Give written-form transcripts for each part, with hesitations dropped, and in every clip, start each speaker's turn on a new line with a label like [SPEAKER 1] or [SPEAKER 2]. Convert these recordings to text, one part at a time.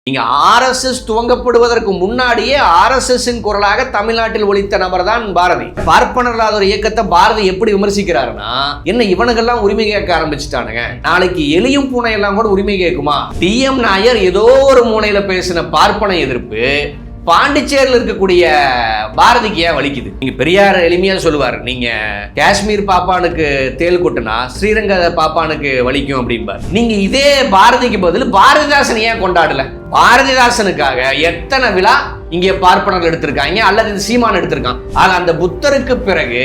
[SPEAKER 1] நீங்க ஆர்எஸ்எஸ் துவங்கப்படுவதற்கு முன்னாடியே ஆர்எஸ்எஸ் குரலாக தமிழ்நாட்டில் ஒலித்த நபர் தான் பாரதி. பார்ப்பனர்களாத ஒரு இயக்கத்தை பாரதி எப்படி விமர்சிக்கிறாருன்னா, என்ன இவனுக்கெல்லாம் உரிமை கேட்க ஆரம்பிச்சுட்டானுங்க, நாளைக்கு எலியும் பூனை எல்லாம் கூட உரிமை கேட்குமா? டிஎம் நாயர் ஏதோ ஒரு மூலையில பேசின பார்ப்பன எதிர்ப்பு பாண்டிச்சேரியில் இருக்கக்கூடிய பாரதிக்கு ஏன் வலிக்குது? நீங்க பெரியார் எளிமையா சொல்லுவார், நீங்க காஷ்மீர் பாப்பானுக்கு தேல் கொட்டுனா ஸ்ரீரங்க பாப்பானுக்கு வலிக்கும் அப்படின்பார். நீங்க இதே பாரதிக்கு பதில் பாரதிதாசன் ஏன் கொண்டாடல? பாரதிதாசனுக்காக எத்தனை விழா இங்கே பார்ப்பனர்கள் எடுத்திருக்காங்க, அல்லது சீமான் எடுத்திருக்கான். ஆக அந்த புத்தருக்கு பிறகு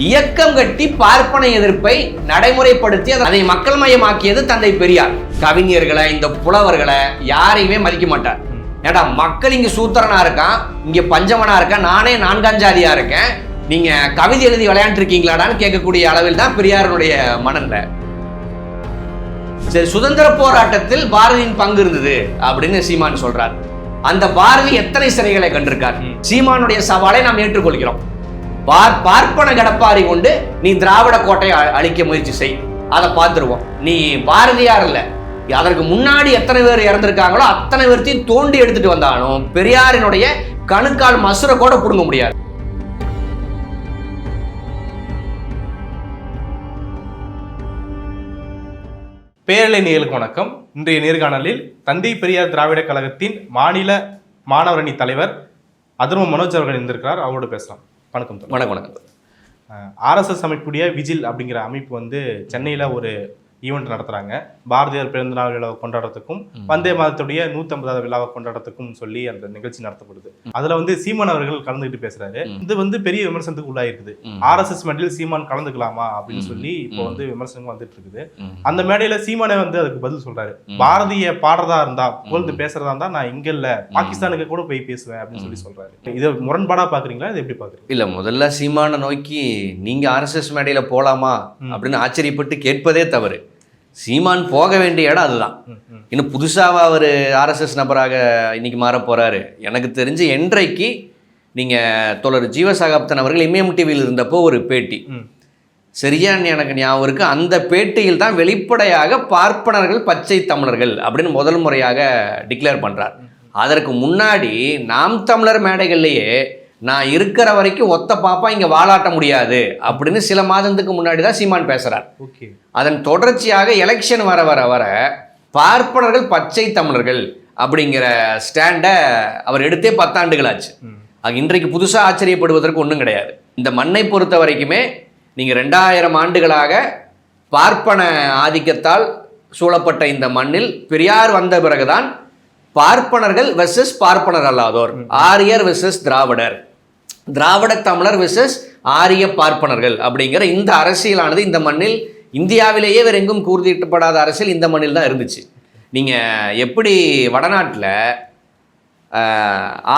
[SPEAKER 1] இயக்கம் கட்டி பார்ப்பன எதிர்ப்பை நடைமுறைப்படுத்தி அதை மக்கள் மயமாக்கியது தந்தை பெரியார். கவிஞர்களை, இந்த புலவர்களை யாரையுமே மதிக்க மாட்டார். ஏடா, மக்கள் இங்க சூத்திரனா இருக்கான், இங்க பஞ்சமனா இருக்கான், நானே நான்காஞ்சாதியா இருக்கேன், நீங்க கவிதை எழுதி விளையாண்டு இருக்கீங்களாடான்னு கேட்கக்கூடிய அளவில் தான் பெரியாருடைய மனநிலை. சரி, சுதந்திர போராட்டத்தில் பாரதியின் பங்கு இருந்தது அப்படின்னு சீமான் சொல்றார். அந்த பாரதி எத்தனை சிறைகளை கண்டிருக்கார்? சீமானுடைய சவாலை நாம் ஏற்றுக்கொள்கிறோம். பார்ப்பன கடப்பாரி கொண்டு நீ திராவிட கோட்டையை அழிக்க முயற்சி செய், அதை பார்த்துருவோம். நீ பாரதியார் இல்ல, அதற்கு முன்னாடி எத்தனை பேர் இறந்திருக்காங்களோ அத்தனை பேர்த்தையும் தோண்டி எடுத்துட்டு வந்தாலும் பெரியாரினுடைய கணுக்கால் மசுரை கூட புடுங்க முடியாது.
[SPEAKER 2] பேரலை நேயர்களுக்கு வணக்கம். இன்றைய நேர்காணலில் தந்தை பெரியார் திராவிட கழகத்தின் மாநில மாணவர் அணி தலைவர் அதர்வ மனோஜ் அவர்கள் இருந்திருக்கிறார். அவரோடு பேசலாம். வணக்கம்.
[SPEAKER 1] வணக்கம்.
[SPEAKER 2] ஆர்எஸ்எஸ் அமைப்புடைய விஜில் அப்படிங்கிற அமைப்பு சென்னையில் ஒரு ஈவெண்ட் நடத்துறாங்க. பாரதியார் பிறந்த நாள் விழாவை கொண்டாடுறதுக்கும் வந்தே மாதத்துடைய 150வது விழாவை கொண்டாடுறதுக்கும் சொல்லி அந்த நிகழ்ச்சி நடத்தப்படுது. அதுல சீமான் அவர்கள் கலந்துகிட்டு பேசுறாரு. இது பெரிய விமர்சனத்துக்கு உள்ளாயிருக்குது. ஆர்எஸ்எஸ் மேடையில் சீமான் கலந்துக்கலாமா அப்படின்னு சொல்லி இப்போ விமர்சனம் வந்துட்டு இருக்குது. அந்த மேடையில சீமானே அதுக்கு பதில் சொல்றாரு. பாரதிய பாடுறதா இருந்தா, புகழ்ந்து பேசுறதா இருந்தா நான் இங்க இல்ல, பாகிஸ்தானுக்கு கூட போய் பேசுவேன் அப்படின்னு சொல்லி சொல்றாரு. இதை முரண்பாடா பாக்குறீங்களா? இதை எப்படி பாக்குறீங்க?
[SPEAKER 1] இல்ல, முதல்ல சீமான நோக்கி நீங்க ஆர்எஸ்எஸ் மேடையில போலாமா அப்படின்னு ஆச்சரியப்பட்டு கேட்பதே தவறு. சீமான் போக வேண்டிய இடம் அதுதான். இன்னும் புதுசாக அவர் ஆர்எஸ்எஸ் நபராக இன்னைக்கு மாற போறாரு. எனக்கு தெரிஞ்சு என்றைக்கு நீங்கள் தோழர் ஜீவசகாப்தன் அவர்கள் இமயம் டிவியில் இருந்தப்போ ஒரு பேட்டி, சரியான எனக்கு ஞாபகம் இருக்கு, அந்த பேட்டியில் தான் வெளிப்படையாக பார்ப்பனர்கள் பச்சை தமிழர்கள் அப்படின்னு முதல் முறையாக டிக்ளேர் பண்ணுறார். அதற்கு முன்னாடி நாம் தமிழர் மேடைகள்லேயே நான் இருக்கிற வரைக்கும் ஒத்த பாப்பா இங்கே வாலாட்ட முடியாது அப்படின்னு சில மாதத்துக்கு முன்னாடி தான் சீமான் பேசுகிறார். அதன் தொடர்ச்சியாக எலெக்ஷன் வர வர வர பார்ப்பனர்கள் பச்சை தமிழர்கள் அப்படிங்கிற ஸ்டாண்டை அவர் எடுத்தே 10 ஆண்டுகள் ஆச்சு. இன்றைக்கு புதுசாக ஆச்சரியப்படுவதற்கு ஒன்றும் கிடையாது. இந்த மண்ணை பொறுத்த வரைக்குமே நீங்கள் 2000 ஆண்டுகளாக பார்ப்பன ஆதிக்கத்தால் சூழப்பட்ட இந்த மண்ணில் பெரியார் வந்த பிறகுதான் பார்ப்பனர்கள் வெர்சஸ் பார்ப்பனர் அல்லாதோர், ஆரியர் வெர்சஸ் திராவிடர், திராவிட தமிழர் வெர்சஸ் ஆரிய பார்ப்பனர்கள் அப்படிங்கிற இந்த அரசியலானது இந்த மண்ணில், இந்தியாவிலேயே வேறு எங்கும் கூர்திட்டப்படாத அரசியல் இந்த மண்ணில் தான் இருந்துச்சு. நீங்கள் எப்படி வடநாட்டில்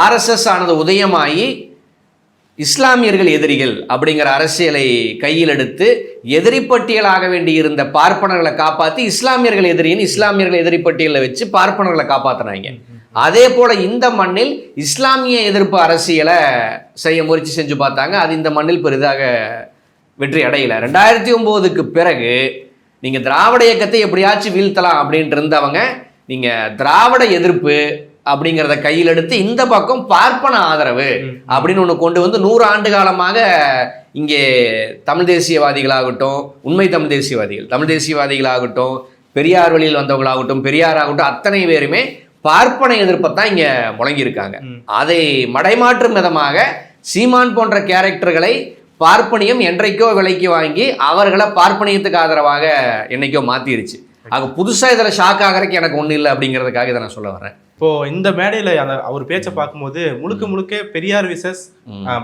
[SPEAKER 1] ஆர்எஸ்எஸ் ஆனது உதயமாகி இஸ்லாமியர்கள் எதிரிகள் அப்படிங்கிற அரசியலை கையில் எடுத்து எதிரி பட்டியலாக வேண்டியிருந்த பார்ப்பனர்களை காப்பாற்றி இஸ்லாமியர்கள் எதிரின்னு இஸ்லாமியர்கள் எதிரி பட்டியலில் வச்சு பார்ப்பனர்களை காப்பாற்றினாங்க. அதே போல் இந்த மண்ணில் இஸ்லாமிய எதிர்ப்பு அரசியலை செய்ய முயற்சி செஞ்சு பார்த்தாங்க. அது இந்த மண்ணில் பெரிதாக வெற்றி அடையலை. 2009க்கு பிறகு நீங்கள் திராவிட இயக்கத்தை எப்படியாச்சும் வீழ்த்தலாம் அப்படின்ட்டு இருந்தவங்க நீங்கள் திராவிட எதிர்ப்பு அப்படிங்கிறத கையில் எடுத்து இந்த பக்கம் பார்ப்பன ஆதரவு அப்படின்னு ஒன்று கொண்டு 100 ஆண்டு காலமாக இங்கே தமிழ் தேசியவாதிகளாகட்டும், உண்மை தமிழ் தேசியவாதிகளாகட்டும், பெரியார் வழியில் வந்தவங்களாகட்டும், பெரியாராகட்டும், அத்தனை பேருமே பார்ப்பன எதிர்ப்பை தான் இங்கே முழங்கியிருக்காங்க. அதை மடைமாற்றும் விதமாக சீமான் போன்ற கேரக்டர்களை பார்ப்பனியம் என்றைக்கோ விலைக்கு வாங்கி அவர்களை பார்ப்பனியத்துக்கு ஆதரவாக என்னைக்கோ மாற்றிருச்சு. ஆக புதுசாக இதில் ஷாக் ஆகிறதுக்கு எனக்கு ஒன்றும் இல்லை அப்படிங்கிறதுக்காக இதை நான் சொல்ல வரேன்.
[SPEAKER 2] இப்போ இந்த மேடையில அவர் பேச்சை பார்க்கும்போது முழுக்க பெரியார் விசஸ்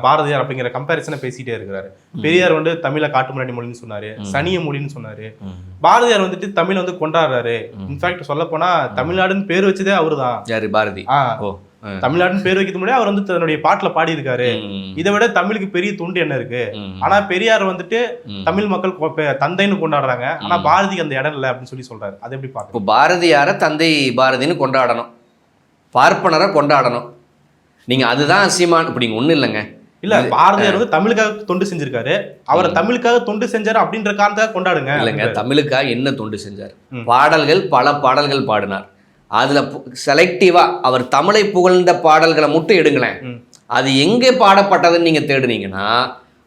[SPEAKER 2] பாரதியார் அப்படிங்கிற கம்பேரிசனை பேசிட்டே இருக்கிறாரு. பெரியார் தமிழை காட்டுமிராண்டி மொழின்னு சொன்னாரு, சனிய மொழின்னு சொன்னாரு. பாரதியார் தமிழ் கொண்டாடுறாரு. இன்ஃபேக்ட் சொல்ல போனா தமிழ்நாடுன்னு பேர் வச்சதே அவருதான்.
[SPEAKER 1] யாரு? பாரதி.
[SPEAKER 2] தமிழ்நாடுன்னு பேர் வைக்கிறது முன்னாடி அவர் தன்னுடைய பாட்டுல பாடி இருக்காரு. இதை விட தமிழுக்கு பெரிய துண்டு என்ன இருக்கு? ஆனா பெரியார் தமிழ் மக்கள் தந்தைன்னு கொண்டாடுறாங்க, ஆனா பாரதிக்கு அந்த இடம் இல்லை அப்படின்னு சொல்லி சொல்றாரு. அது எப்படி பாக்க?
[SPEAKER 1] பாரதியார தந்தை பாரதின்னு கொண்டாடணும், பார்ப்பனரை கொண்டாடணும். நீங்க அதுதான் சீமான். இப்படி ஒன்றும் இல்லைங்க.
[SPEAKER 2] இல்ல, பாரதியார் தமிழுக்காக தொண்டு செஞ்சிருக்காரு. அவர் தமிழுக்காக தொண்டு செஞ்சாரு அப்படின்ற காரணத்துக்காக கொண்டாடுங்க.
[SPEAKER 1] இல்லைங்க, தமிழுக்காக என்ன தொண்டு செஞ்சார்? பல பாடல்கள் பாடினார். அதுல செலக்டிவா அவர் தமிழை புகழ்ந்த பாடல்களை மட்டும் எடுங்களேன். அது எங்கே பாடப்பட்டதுன்னு நீங்க தேடுனீங்கன்னா,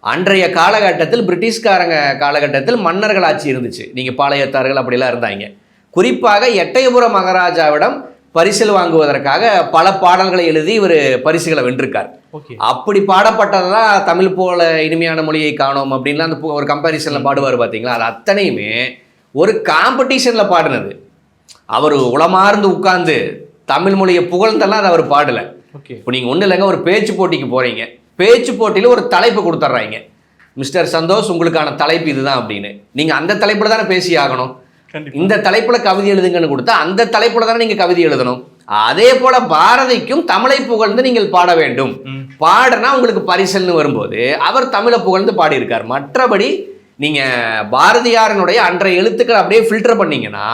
[SPEAKER 1] அன்றைய காலகட்டத்தில் பிரிட்டிஷ்காரங்க காலகட்டத்தில் மன்னர்கள் ஆட்சி இருந்துச்சு. நீங்க பாளையத்தார்கள் அப்படிலாம் இருந்தாங்க. குறிப்பாக எட்டயபுர மகாராஜாவிடம் பரிசில் வாங்குவதற்காக பல பாடல்களை எழுதி இவர் பரிசுகளை வென்றிருக்கார். அப்படி பாடப்பட்டதான் தமிழ் போல இனிமையான மொழியை காணோம் அப்படின்லாம் அந்த ஒரு கம்பேரிசன்ல பாடுவார் பார்த்தீங்களா. அது அத்தனையுமே ஒரு காம்படிஷன்ல பாடினது. அவர் உளமார்ந்து உட்கார்ந்து தமிழ் மொழியை புகழ்ந்தெல்லாம் அதை அவர் பாடலை. இப்போ நீங்கள் ஒன்றும் இல்லைங்க, ஒரு பேச்சு போட்டிக்கு போகிறீங்க, பேச்சு போட்டியில் ஒரு தலைப்பு கொடுத்துட்றாங்க, மிஸ்டர் சந்தோஷ் உங்களுக்கான தலைப்பு இதுதான் அப்படின்னு. நீங்கள் அந்த தலைப்பில் தானே பேசி ஆகணும். இந்த தலைப்புல கவிதை எழுதுங்கன்னு கொடுத்தா அந்த தலைப்புல தானே நீங்க கவிதை எழுதணும். அதே போல பாரதிக்கும் தமிழை புகழ்ந்து நீங்கள் பாட வேண்டும். பாடனா உங்களுக்கு பரிசல்னு வரும்போது அவர் தமிழை புகழ்ந்து பாடியிருக்கார். மற்றபடி நீங்க பாரதியாரனுடைய அன்றைய எழுத்துக்கள் அப்படியே ஃபில்டர் பண்ணீங்கன்னா,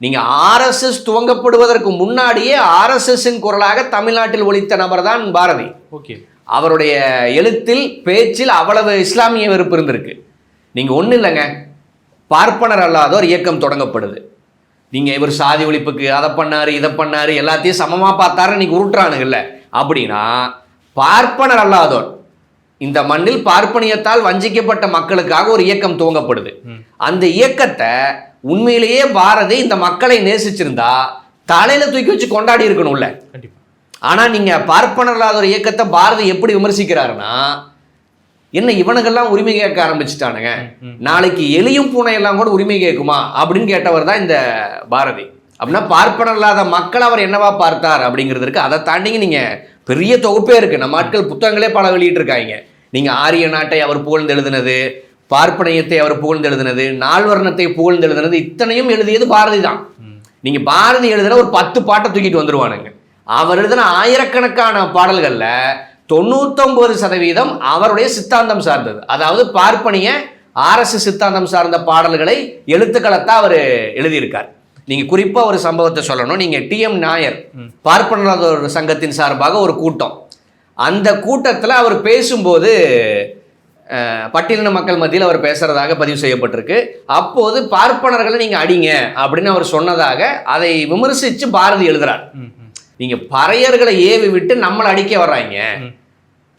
[SPEAKER 1] நீங்க ஆர்எஸ்எஸ் துவங்கப்படுவதற்கு முன்னாடியே ஆர்எஸ்எஸ்ஸின் குரலாக தமிழ்நாட்டில் ஒலித்த நபர் தான் பாரதி. அவருடைய எழுத்தில் பேச்சில் அவ்வளவு இஸ்லாமிய வெறுப்பு இருந்திருக்கு. நீங்க ஒன்றும் இல்லைங்க, பார்ப்பனர் அல்லாதோர் இயக்கம் தொடங்கப்படுது. நீங்கள் இவர் சாதி ஒழிப்புக்கு அதை பண்ணார் இதை பண்ணார் எல்லாத்தையும் சமமாக பார்த்தாரு இன்னைக்கு உருட்டுறானுங்கல்ல. அப்படின்னா பார்ப்பனர் அல்லாதோர் இந்த மண்ணில் பார்ப்பனியத்தால் வஞ்சிக்கப்பட்ட மக்களுக்காக ஒரு இயக்கம் துவங்கப்படுது. அந்த இயக்கத்தை உண்மையிலேயே பாரதி இந்த மக்களை நேசிச்சிருந்தா தலையில தூக்கி வச்சு கொண்டாடி இருக்கணும்ல. ஆனால் நீங்கள் பார்ப்பனர் அல்லாதோர் இயக்கத்தை பாரதி எப்படி விமர்சிக்கிறாருன்னா, என்ன இவனுங்கெல்லாம் உரிமை கேட்க ஆரம்பிச்சுட்டானுங்க, நாளைக்கு எலியும் பூனை எல்லாம் கூட உரிமை கேட்குமா அப்படின்னு கேட்டவர் தான் இந்த பாரதி. அப்படின்னா பார்ப்பனர் இல்லாத மக்கள் அவர் என்னவா பார்த்தார் அப்படிங்கிறது இருக்கு. அதை தாண்டிங்க நீங்க பெரிய தொகுப்பே இருக்கு. நம்ம ஆட்கள் புத்தகங்களே பல வெளியிட்டு இருக்காங்க. நீங்க ஆரிய நாட்டை அவர் புகழ்ந்து எழுதினது, பார்ப்பனையத்தை அவர் புகழ்ந்து எழுதினது, நால்வர்ணத்தை புகழ்ந்து எழுதினது, இத்தனையும் எழுதியது பாரதி தான். நீங்க பாரதி எழுதுன ஒரு 10 பாட்டை தூக்கிட்டு வந்துருவானுங்க. அவர் எழுதின ஆயிரக்கணக்கான பாடல்கள்ல 99% அவருடைய சித்தாந்தம் சார்ந்தது. அதாவது பார்ப்பனிய ஆர்எஸ்எஸ் சித்தாந்தம் சார்ந்த பாடல்களை எழுத்துக்களத்தான் அவர் எழுதியிருக்கார். நீங்க குறிப்பா ஒரு சம்பவத்தை சொல்லணும். நீங்க டிஎம் நாயர் பார்ப்பனர் சங்கத்தின் சார்பாக ஒரு கூட்டம், அந்த கூட்டத்தில் அவர் பேசும்போது பட்டியலின மக்கள் மத்தியில் அவர் பேசுறதாக பதிவு செய்யப்பட்டிருக்கு. அப்போது பார்ப்பனர்களை நீங்க அடிங்க அப்படின்னு அவர் சொன்னதாக அதை விமர்சித்து பாரதி எழுதுறார். நீங்க பறையர்களை ஏவி விட்டு நம்மளை அடிக்க வர்றாங்க,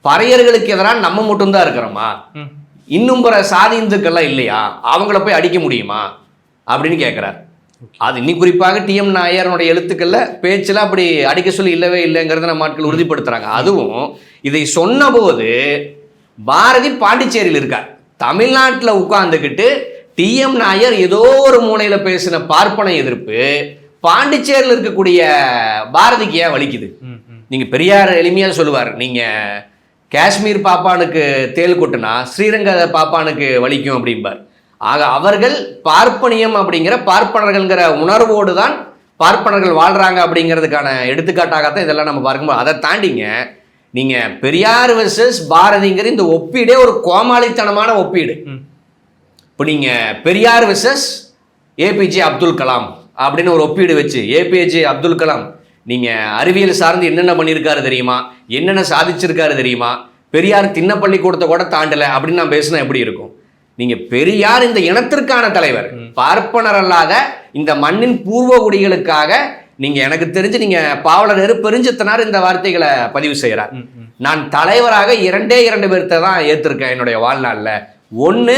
[SPEAKER 1] பறையர்களுக்கு எதிராக நம்ம மட்டும்தான் இருக்கிறோமா, இன்னும் பிற சாதி இந்துக்கள்லாம் இல்லையா, அவங்கள போய் அடிக்க முடியுமா அப்படின்னு கேட்கிறார். அது இன்னும் குறிப்பாக டிஎம் நாயருடைய எழுத்துக்கள்ல பேச்சுல அப்படி அடிக்க சொல்லி இல்லவே இல்லைங்கிறத நம்ம ஆட்கள் உறுதிப்படுத்துறாங்க. அதுவும் இதை சொன்ன போது பாரதி பாண்டிச்சேரியில் இருக்கார். தமிழ்நாட்டில் உட்கார்ந்துக்கிட்டு டிஎம் நாயர் ஏதோ ஒரு மூலையில பேசின பார்ப்பன எதிர்ப்பு பாண்டிச்சேரியில் இருக்கக்கூடிய பாரதிக்கு ஏன் வலிக்குது? நீங்க பெரியார் எளிமையா சொல்லுவார், நீங்க காஷ்மீர் பாப்பானுக்கு தேல் கொட்டுனா ஸ்ரீரங்க பாப்பானுக்கு வலிக்கும் அப்படிம்பார். ஆக அவர்கள் பார்ப்பனியம் அப்படிங்கிற பார்ப்பனர்கள்ங்கிற உணர்வோடு தான் பார்ப்பனர்கள் வாழ்றாங்க அப்படிங்கிறதுக்கான எடுத்துக்காட்டாகத்தான் இதெல்லாம் நம்ம பார்க்கும்போது, அதை தாண்டிங்க நீங்க பெரியார் வெர்சஸ் பாரதிங்கிற இந்த ஒப்பீடே ஒரு கோமாளித்தனமான ஒப்பீடு. இப்போ நீங்க பெரியார் வெர்சஸ் ஏபிஜே அப்துல் கலாம் அப்படின்னு ஒரு ஒப்பீடு வச்சு, ஏபிஜே அப்துல் கலாம் நீங்க அறிவியல் சார்ந்து என்னென்ன பண்ணியிருக்காரு தெரியுமா, என்னென்ன சாதிச்சிருக்காரு தெரியுமா, பெரியார் திண்ண பள்ளிக்கூடத்தை கூட தாண்டல அப்படின்னு நான் பேசினா எப்படி இருக்கும்? நீங்க பெரியார் இந்த இனத்திற்கான தலைவர், பார்ப்பனர் அல்லாத இந்த மண்ணின் பூர்வ குடிகளுக்காக நீங்க எனக்கு தெரிஞ்சு நீங்க பாவலர் பெருஞ்சத்தனார் இந்த வார்த்தைகளை பதிவு செய்யறார். நான் தலைவராக 2 பேர்த்த தான் ஏற்றிருக்கேன் என்னுடைய வாழ்நாளில். ஒன்று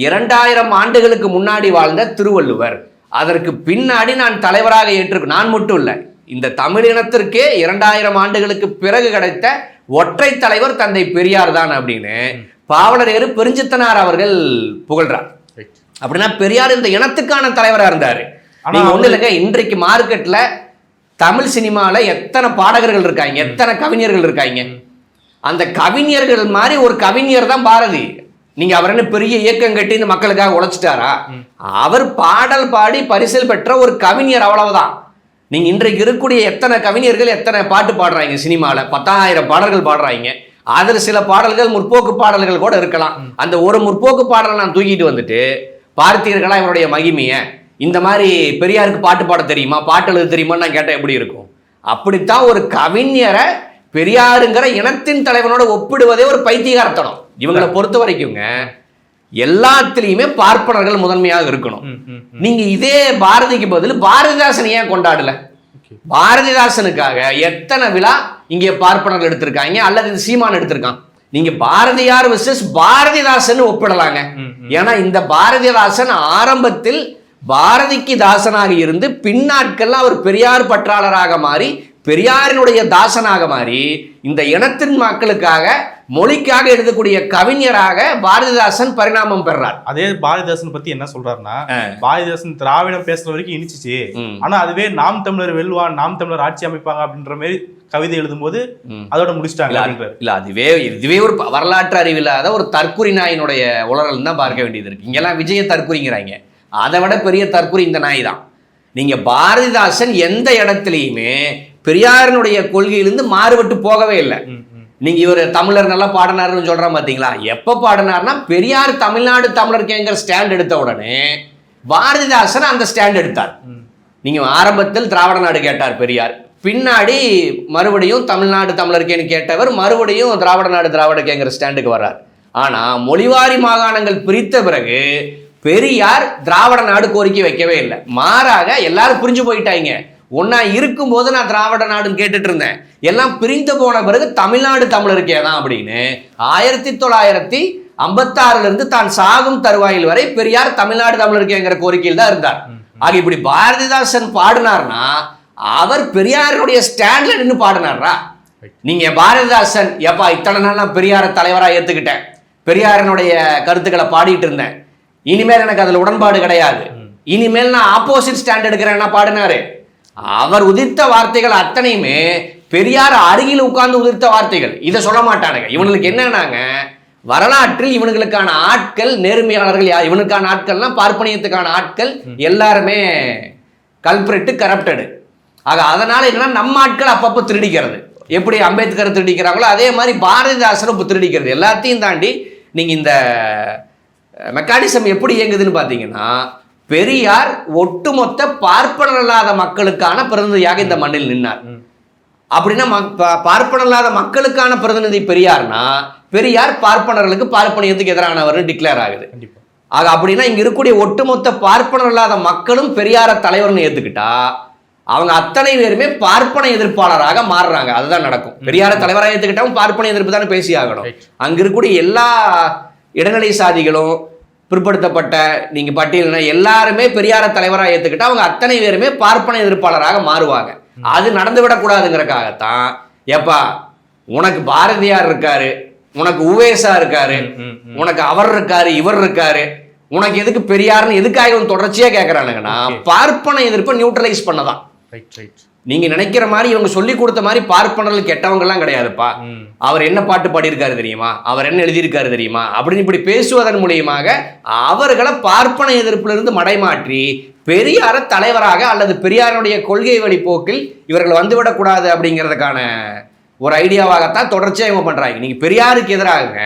[SPEAKER 1] 2000 ஆண்டுகளுக்கு முன்னாடி வாழ்ந்த திருவள்ளுவர், அதற்கு பின்னாடி நான் தலைவராக ஏற்றிருக்கேன். நான் மட்டும் இல்லை, இந்த தமிழ் இனத்திற்கே 2000 ஆண்டுகளுக்கு பிறகு கிடைத்த ஒற்றை தலைவர் தந்தை பெரியார் தான் அப்படின்னு பாவலர் பெருஞ்சித்தனார் அவர்கள் புகழ்றார். அப்படின்னா பெரியார் இந்த இனத்துக்கான தலைவராக இருந்தாரு. நீங்க ஒண்ணு இல்லைங்க, இன்றைக்கு மார்க்கெட்ல தமிழ் சினிமால எத்தனை பாடகர்கள் இருக்காங்க, எத்தனை கவிஞர்கள் இருக்காங்க. அந்த கவிஞர்கள் மாதிரி ஒரு கவிஞர் தான் பாரதி. நீங்க அவர் என்ன பெரிய இயக்கம் கட்டி இந்த மக்களுக்காக உழைச்சிட்டாரா? அவர் பாடல் பாடி பரிசில் பெற்ற ஒரு கவிஞர், அவ்வளவுதான். நீங்க இன்றைக்கு இருக்கக்கூடிய எத்தனை கவிஞர்கள் எத்தனை பாட்டு பாடுறாங்க சினிமால, 10,000 பாடல்கள் பாடுறாங்க. அதுல சில பாடல்கள் முற்போக்கு பாடல்கள் கூட இருக்கலாம். அந்த ஒரு முற்போக்கு பாடலை நான் தூக்கிட்டு வந்துட்டு பார்த்தீர்களா இவருடைய மகிமைய, இந்த மாதிரி பெரியாருக்கு பாட்டு பாட தெரியுமா, பாட்டு எழுத தெரியுமான்னு நான் கேட்டால் எப்படி இருக்கும்? அப்படித்தான் ஒரு கவிஞரை பெரியாருங்கிற இனத்தின் தலைவனோட ஒப்பிடுவதே ஒரு பைத்தியகாரத்தனம். இவங்களை பொறுத்த வரைக்குங்க எல்லாத்திலையுமே பார்ப்பனர்கள் முதன்மையாக இருக்கணும். நீங்க இதே பாரதிக்கு பதில் பாரதிதாசன் ஏன் கொண்டாடல? பாரதிதாசனுக்காக எத்தனை விழா இங்கே பார்ப்பனர்கள் எடுத்திருக்காங்க, அல்லது இந்த சீமான் எடுத்திருக்கான். நீங்க பாரதியார் வெர்சஸ் பாரதிதாசன் ஒப்பிடலாங்க. ஏன்னா இந்த பாரதிதாசன் ஆரம்பத்தில் பாரதிக்கு தாசனாக இருந்து பின்னாட்கள் அவர் பெரியார் பற்றாளராக மாறி பெரியாரினுடைய தாசனாக மாறி இந்த இனத்தின் மக்களுக்காக மொழிக்காக எழுதக்கூடிய கவிஞராக பாரதிதாசன் பரிணாமம் பெறார்.
[SPEAKER 2] அதே பாரதிதாசன் பத்தி என்ன சொல்றாருன்னா, பாரதிதாசன் திராவிடம் பேசுற வரைக்கும் இனிச்சிச்சு, ஆனா அதுவே நாம் தமிழர் வெல்வான், நாம் தமிழர் ஆட்சி அமைப்பாங்க அப்படின்ற மாதிரி கவிதை எழுதும்போது அதோட முடிச்சிட்டாங்க.
[SPEAKER 1] இல்ல இதுவே ஒரு வரலாற்று அறிவில்லாத ஒரு தற்குறி நாயினுடைய உளறல் தான் பார்க்க வேண்டியது இருக்கு. இங்கெல்லாம் விஜய தற்குறிங்கிறாங்க, அதை விட பெரிய தற்குறி இந்த நாய் தான். நீங்க பாரதிதாசன் எந்த இடத்துலையுமே பெரியாரினுடைய கொள்கையிலிருந்து மாறுபட்டு போகவே இல்லை. நீங்க இவர் தமிழர் நல்லா பாடினாருன்னு சொல்றான் பாத்தீங்களா, எப்ப பாடினார்னா பெரியார் தமிழ்நாடு தமிழருக்கேங்கிற ஸ்டாண்ட் எடுத்த உடனே பாரதிதாசன் அந்த ஸ்டாண்ட் எடுத்தார். நீங்க ஆரம்பத்தில் திராவிட நாடு கேட்டார் பெரியார், பின்னாடி மறுபடியும் தமிழ்நாடு தமிழருக்கேன்னு கேட்டவர் மறுபடியும் திராவிட நாடு திராவிடக்கேங்கிற ஸ்டாண்டுக்கு வர்றார். ஆனா மொழிவாரி மாகாணங்கள் பிரித்த பிறகு பெரியார் திராவிட நாடு கோரிக்கை வைக்கவே இல்லை. மாறாக எல்லாரும் புரிஞ்சு போயிட்டாங்க, ஒன்னா இருக்கும் போது நான் திராவிட நாடுன்னு கேட்டுட்டு இருந்தேன், எல்லாம் பிரிந்து போன பிறகு தமிழ்நாடு தமிழருக்கே தான் அப்படின்னு 1956 இருந்து தான் சாகும் தருவாயில் வரை பெரியார் தமிழ்நாடு தமிழருக்கேங்கிற கோரிக்கையில் தான் இருந்தார். ஆக இப்படி பாரதிதாசன் பாடினார்னா அவர் பெரியாருடைய ஸ்டாண்ட்ல நின்று பாடினாரா? நீங்க பாரதிதாசன் எப்பா இத்தனை நாள் நான் பெரியார தலைவரா ஏத்துக்கிட்டேன், பெரியாரனுடைய கருத்துக்களை பாடிட்டு இருந்தேன், இனிமேல் எனக்கு அதுல உடன்பாடு கிடையாது, இனிமேல் நான் ஆப்போசிட் ஸ்டாண்ட் எடுக்கிறேன்னா பாடினாரு. அவர் உதிர்த்த வார்த்தைகள் அத்தனையுமே பெரியார் அருகில் உட்கார்ந்து உதிர்த்த வார்த்தைகள். இதை சொல்ல மாட்டானுங்க. இவனுக்கு என்னன்னாங்க, வரலாற்றில் இவனுங்களுக்கான ஆட்கள் நேர்மையாளர்கள் யார், இவனுக்கான ஆட்கள்னா பார்ப்பனியத்துக்கான ஆட்கள் எல்லாருமே கல்பிரட்டு கரப்டடு. ஆக அதனால என்னன்னா நம்ம ஆட்கள் அப்பப்போ திருடிக்கிறது, எப்படி அம்பேத்கர் திருடிக்கிறாங்களோ அதே மாதிரி பாரதிதாசனும் இப்போ திருடிக்கிறது. எல்லாத்தையும் தாண்டி நீங்க இந்த மெக்கானிசம் எப்படி இயங்குதுன்னு பார்த்தீங்கன்னா, பெரியார் ஒட்டுமொத்த பார்ப்பனர் இல்லாத மக்களுக்கான பிரதிநிதியாக இந்த மண்ணில் நின்னார். அப்படின்னா பார்ப்பனர் இல்லாத மக்களுக்கான பிரதிநிதி பெரியார்னா பெரியார் பார்ப்பனர்களுக்கு பார்ப்பனியத்துக்கு எதிரானவர் டிக்ளேர் ஆகுது. ஆக அப்படின்னா இங்க இருக்கக்கூடிய ஒட்டுமொத்த பார்ப்பனர் இல்லாத மக்களும் பெரியார தலைவர்னு ஏத்துக்கிட்டா அவங்க அத்தனை பேருமே பார்ப்பன எதிர்ப்பாளராக மாறுறாங்க. அதுதான் நடக்கும். பெரியார தலைவராக ஏத்துக்கிட்டாலும் பார்ப்பன எதிர்ப்பு தானே பேசி ஆகணும். அங்க இருக்கக்கூடிய எல்லா இடைநிலை சாதிகளும் பிற்படுத்தப்பட்ட நீங்க பட்டியல்னா எல்லாருமே பெரியார தலைவராக ஏத்துக்கிட்டா அவங்க அத்தனை பேருமே பார்ப்பன எதிர்ப்பாளராக மாறுவாங்க. அது நடந்துவிடக்கூடாதுங்கிறக்காகத்தான் எப்பா உனக்கு பாரதியார் இருக்காரு, உனக்கு உவேசா இருக்காரு, உனக்கு அவர் இருக்காரு, இவர் இருக்காரு, உனக்கு எதுக்கு பெரியார்னு எதுக்காக தொடர்ச்சியா கேட்கறானுங்கன்னா பார்ப்பன எதிர்ப்பை நியூட்ரலைஸ் பண்ணதான். நீங்க நினைக்கிற மாதிரி இவங்க சொல்லி கொடுத்த மாதிரி பார்ப்பனர்கள் கெட்டவங்க எல்லாம் கிடையாதுப்பா. அவர் என்ன பாட்டு பாடியிருக்காரு தெரியுமா, அவர் என்ன எழுதியிருக்காரு தெரியுமா அப்படின்னு இப்படி பேசுவதன் மூலியமாக அவர்களை பார்ப்பன எதிர்ப்புல இருந்து மடைமாற்றி பெரியார தலைவராக அல்லது பெரியாருடைய கொள்கை வழிபோக்கில் இவர்கள் வந்துவிடக்கூடாது அப்படிங்கிறதுக்கான ஒரு ஐடியாவாகத்தான் தொடர்ச்சியா இவங்க பண்றாங்க. நீங்க பெரியாருக்கு எதிராக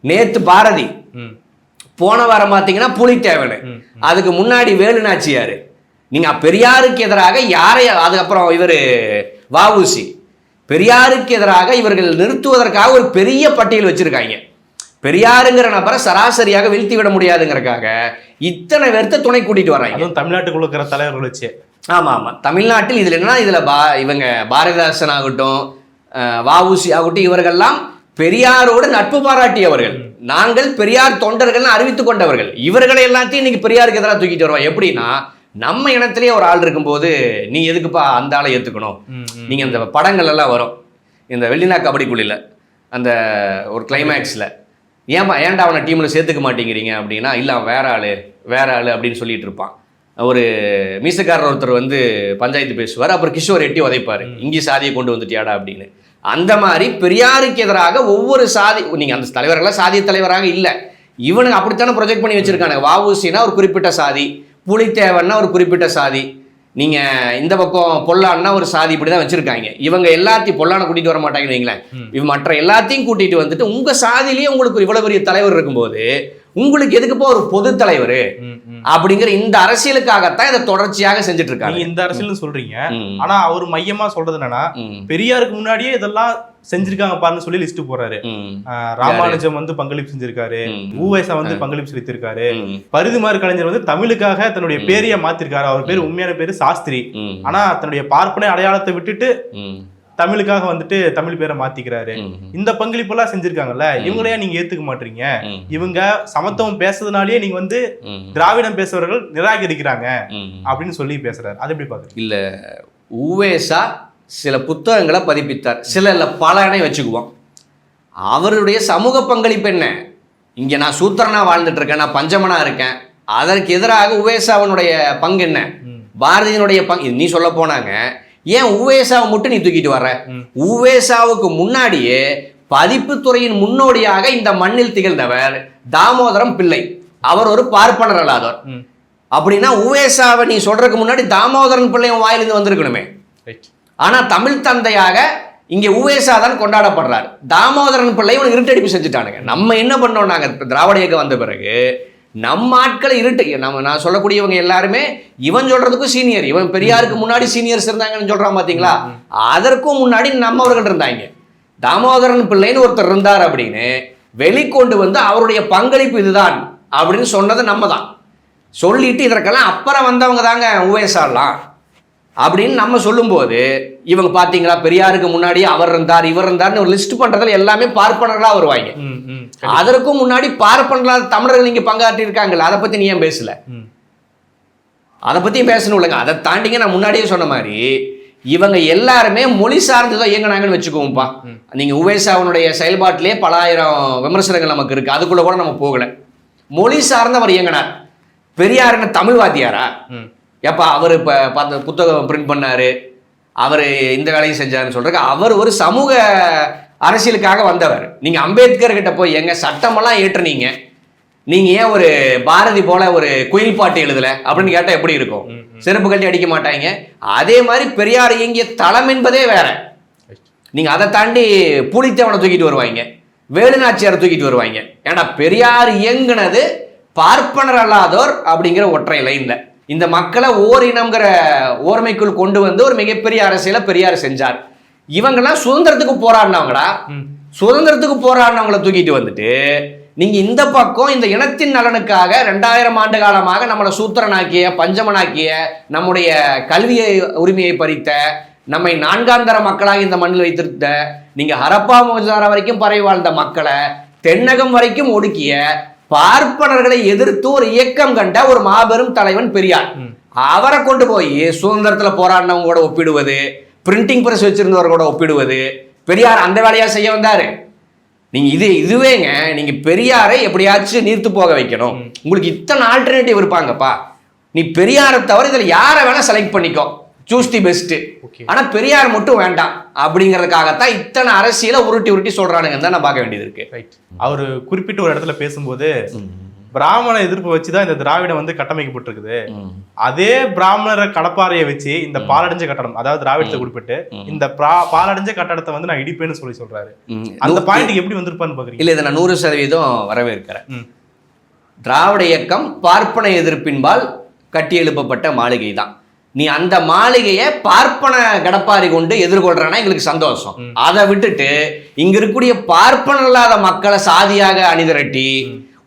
[SPEAKER 1] நேத்து பாரதி, போன வாரம் பார்த்தீங்கன்னா புலித்தேவன், அதுக்கு முன்னாடி வேலுநாச்சியாரு, நீங்க பெரியாருக்கு எதிராக யாரை, அதுக்கப்புறம் இவர் வஉசி, பெரியாருக்கு எதிராக இவர்கள் நிறுத்துவதற்காக ஒரு பெரிய பட்டியல் வச்சிருக்காங்க. பெரியாருங்கிற நபரை சராசரியாக வீழ்த்தி விட முடியாதுங்கிறக்காக இத்தனை பேர்த்த துணை கூட்டிட்டு வராங்க.
[SPEAKER 2] தமிழ்நாட்டுக்குள்ள இருக்கிற தலைவர்கள் வச்சு.
[SPEAKER 1] ஆமா ஆமா, தமிழ்நாட்டில் இதுல என்னன்னா இதுல இவங்க பாரதிதாசன் ஆகட்டும் வஉசி ஆகட்டும் இவர்கள்லாம் பெரியாரோடு நட்பு பாராட்டியவர்கள், நாங்கள் பெரியார் தொண்டர்கள் அறிவித்துக் கொண்டவர்கள். இவர்களை எல்லாத்தையும் இன்னைக்கு பெரியாருக்கு எதிராக தூக்கிட்டு வருவாங்க. எப்படின்னா நம்ம இனத்திலேயே ஒரு ஆள் இருக்கும்போது நீ எதுக்குப்பா அந்த ஆளை ஏத்துக்கணும். நீங்க அந்த படங்கள் எல்லாம் வரும், இந்த வெள்ளினா கபடி குழியில அந்த ஒரு கிளைமேக்ஸ்ல ஏன்டா அவனை டீம்ல சேர்த்துக்க மாட்டேங்கிறீங்க அப்படின்னா, இல்லை அவன் வேற ஆளு அப்படின்னு சொல்லிட்டு இருப்பான். ஒரு மீசக்காரர் ஒருத்தர் வந்து பஞ்சாயத்து பேசுவார், அப்புறம் கிஷோர் எட்டி உதைப்பாரு, இங்கே சாதியை கொண்டு வந்துட்டியாடா அப்படின்னு. அந்த மாதிரி பெரியாருக்கு எதிராக ஒவ்வொரு சாதி, நீங்க அந்த தலைவர்களாக சாதிய தலைவராக இல்லை, இவனுக்கு அப்படித்தானே ப்ரொஜெக்ட் பண்ணி வச்சிருக்காங்க. வஉசினா ஒரு குறிப்பிட்ட சாதி, புலித்தேவன்னா ஒரு குறிப்பிட்ட சாதி, நீங்க இந்த பக்கம் பொல்லான்னா ஒரு சாதி, இப்படிதான் வச்சிருக்காங்க. இவங்க எல்லாத்தையும் பொல்லான கூட்டிட்டு வர மாட்டாங்கன்னு வைங்களேன், இவங்க மற்ற எல்லாத்தையும் கூட்டிட்டு வந்துட்டு உங்க சாதியிலேயே உங்களுக்கு இவ்வளவு பெரிய தலைவர் இருக்கும்போது உங்களுக்கு எதுக்குப்போ ஒரு பொது தலைவர் அப்படிங்கிற இந்த அரசியலுக்காகத்தான் இதை தொடர்ச்சியாக செஞ்சுட்டு இருக்காங்க.
[SPEAKER 2] நீங்க இந்த அரசியல் சொல்றீங்க, ஆனா அவர் மையமா சொல்றது என்னன்னா பெரியாருக்கு முன்னாடியே இதெல்லாம் செஞ்சிருக்காங்க பாருன்னு சொல்லி லிஸ்ட் போறாரு. ராமானுஜம் வந்து பங்களிப்பு செஞ்சிருக்காரு, ஊவேசா வந்து பங்களிப்பு செலுத்திருக்காரு, பரிதிமாறு கலைஞர் வந்து தமிழுக்காக தன்னுடைய பேரைய மாத்திருக்காரு. அவர் பேர் உண்மையான பேரு சாஸ்திரி, ஆனா தன்னுடைய பார்ப்பன அடையாளத்தை விட்டுட்டு தமிழுக்காக வந்துட்டு தமிழ் பேரை மாத்திக்கிறாரு. இந்த பங்களிப்பு எல்லாம் செஞ்சிருக்காங்கல்ல, இவங்களையா நீங்க ஏத்துக்க மாட்டீங்க? இவங்க சமத்துவம் பேசுறதுனாலயே நீங்க வந்து திராவிடம் பேசுறவர்கள் நிராகரிக்கிறாங்க அப்படின்னு சொல்லி பேசுறாரு. அது எப்படி பாக்குறீங்க?
[SPEAKER 1] இல்ல, ஊவேசா சில புத்தகங்களை பதிப்பித்தார், சில பலனை வச்சுக்குவோம். அவருடைய சமூக பங்களிப்பு என்ன? இங்க நான் சூத்திரனா வாழ்ந்துட்டு இருக்கேன், நான் பஞ்சமனா இருக்கேன், அதற்கு எதிராக ஊவேசாவனுடைய பங்கு என்ன? பாரதியினுடைய பங்கு நீ சொல்ல போனாங்க. ஏன் ஊவேசாவை மட்டும் நீ தூக்கிட்டு வர்ற? ஊவேசாவுக்கு முன்னாடியே பதிப்பு துறையின் முன்னோடியாக இந்த மண்ணில் திகழ்ந்தவர் தாமோதரம் பிள்ளை. அவர் ஒரு பார்ப்பனர் அல்லாதவர். அப்படின்னா ஊவேசாவை நீ சொல்றதுக்கு முன்னாடி தாமோதரன் பிள்ளையும் வாயிலிருந்து வந்திருக்கணுமே. ஆனா தமிழ் தந்தையாக இங்க ஊவேசா தான் கொண்டாடப்படுறார். தாமோதரன் பிள்ளை இவன் இருட்டடிப்பு செஞ்சுட்டானுங்க. நம்ம என்ன பண்ணோம், நாங்க திராவிட இயக்கம் வந்த பிறகு நம்ம ஆட்களை நான் சொல்லக்கூடியவங்க எல்லாருமே இவன் சொல்றதுக்கும் சீனியர், இவன் பெரியாருக்கு முன்னாடி சீனியர்ஸ் இருந்தாங்கன்னு சொல்றான் பாத்தீங்களா, அதற்கும் முன்னாடி நம்மவர்கள் இருந்தாங்க. தாமோதரன் பிள்ளைன்னு ஒருத்தர் இருந்தார் அப்படின்னு வெளிக்கொண்டு வந்து அவருடைய பங்களிப்பு இதுதான் அப்படின்னு சொன்னது நம்ம தான். சொல்லிட்டு இதற்கெல்லாம் அப்புறம் வந்தவங்க தாங்க ஊவேசாலாம் அப்படின்னு நம்ம சொல்லும்போது இவங்க பாத்தீங்களா பெரியாருக்கு முன்னாடி அவர் இருந்தார் இவர் இருந்தார்னு ஒரு லிஸ்ட் பண்றதுல எல்லாமே பார்ப்பனர்களா வருவாங்க. அதற்கும் முன்னாடி பார்ப்பனர்களால் தமிழர்கள் இங்க பங்காற்றி இருக்காங்கல்ல, அதை பத்தி நீ ஏன் பேசல? அதை பத்தியும் பேசணும் இல்லைங்க. அதை தாண்டிங்க நான் முன்னாடியே சொன்ன மாதிரி இவங்க எல்லாருமே மொழி சார்ந்துதான் இயங்கினாங்கன்னு வச்சுக்கோங்கப்பா. நீங்க ஊவேசாவனுடைய செயல்பாட்டிலே பல ஆயிரம் விமர்சனங்கள் நமக்கு இருக்கு, அதுக்குள்ள கூட நம்ம போகல. மொழி சார்ந்து அவர் இயங்கினார். பெரியார் என்ன தமிழ் வாத்தியாரா? ஏப்பா அவர் இப்போ புத்தகம் பிரிண்ட் பண்ணாரு, அவர் இந்த வேலையும் செஞ்சாருன்னு சொல்றதுக்கு அவர் ஒரு சமூக அரசியலுக்காக வந்தவர். நீங்க அம்பேத்கர் கிட்ட போய் எங்க சட்டமெல்லாம் ஏற்றுனீங்க, நீங்க ஏன் ஒரு பாரதி போல ஒரு குயில் பாட்டு எழுதல அப்படின்னு கேட்டா எப்படி இருக்கும்? செருப்பு கட்டி அடிக்க மாட்டாங்க. அதே மாதிரி பெரியார் இயங்கிய தளம் என்பதே வேற. நீங்க அதை தாண்டி புலித்தேவனை தூக்கிட்டு வருவாங்க, வேலுநாச்சியாரை தூக்கிட்டு வருவாங்க. ஏன்னா பெரியார் இயங்குனது பார்ப்பனர் அல்லாதோர் அப்படிங்கிற ஒற்றை லைன்ல இந்த மக்களை ஓரினம்ங்கிற ஓர்மைக்குள் கொண்டு வந்து ஒரு மிகப்பெரிய அரசியலை பெரியார் செஞ்சார். இவங்கெல்லாம் சுதந்திரத்துக்கு போராடினவங்களா? சுதந்திரத்துக்கு போராடினவங்களை தூக்கிட்டு வந்துட்டு நீங்க இந்த பக்கம் இந்த இனத்தின் நலனுக்காக 2000 ஆண்டு காலமாக நம்மளை சூத்திரனாக்கிய பஞ்சமனாக்கிய நம்முடைய கல்வியை உரிமையை பறித்த நம்மை நான்காந்தர மக்களாக இந்த மண்ணில் வைத்திருந்த நீங்க ஹரப்பா மொஹஞ்சதாரோ வரைக்கும் பரவி வாழ்ந்த மக்களை தென்னகம் வரைக்கும் ஒடுக்கிய பார்ப்பனர்களை எதிர்த்து ஒரு இயக்கம் கண்ட ஒரு மாபெரும் தலைவன் பெரியார். அவரை கொண்டு போய் சுதந்திரத்துல போராடினவங்க கூட ஒப்பிடுவது, பிரிண்டிங் பிரஸ் வச்சிருந்தவர் கூட ஒப்பிடுவது, பெரியார் அந்த வேலையா செய்ய வந்தாரு? நீங்க இதுவேங்க நீங்க பெரியாரை எப்படியாச்சும் நீர்த்து போக வைக்கணும். உங்களுக்கு இத்தனை ஆல்டர்னேட்டிவ் இருப்பாங்கப்பா. நீ பெரியாரை தவிர இதுல யாரை வேணா செலக்ட் பண்ணிக்கோ, சூஸ் தி பெஸ்ட். ஆனா பெரியார் மட்டும் வேண்டாம் அப்படிங்கறதுக்காகத்தான் இத்தனை அரசியலை உருட்டி சொல்றானுங்க தான் நான் பார்க்க வேண்டியது இருக்கு.
[SPEAKER 2] அவரு குறிப்பிட்ட ஒரு இடத்துல பேசும்போது பிராமண எதிர்ப்பு வச்சுதான் இந்த திராவிடம் வந்து கட்டமைக்கப்பட்டிருக்குது, அதே பிராமணரை கடப்பாறையை வச்சு இந்த பாலடைஞ்ச கட்டடம், அதாவது திராவிடத்தை குறிப்பிட்டு இந்த பாலடைஞ்ச கட்டடத்தை வந்து நான் இடிப்பேன்னு சொல்றாரு. அந்த பாயிண்ட் எப்படி வந்திருப்பான்னு பாக்குறீங்க? இல்ல,
[SPEAKER 1] இதை நான் 100% வரவேற்கிறேன். திராவிட இயக்கம் பார்ப்பன எதிர்ப்பின்பால் கட்டி எழுப்பப்பட்ட மாளிகை தான். நீ அந்த மாளிகையை பார்ப்பன கடப்பாரி கொண்டு எதிர்கொள்றனா எங்களுக்கு சந்தோஷம். அதை விட்டுட்டு இங்க இருக்கக்கூடிய பார்ப்பன இல்லாத மக்களை சாதியாக அணிதிரட்டி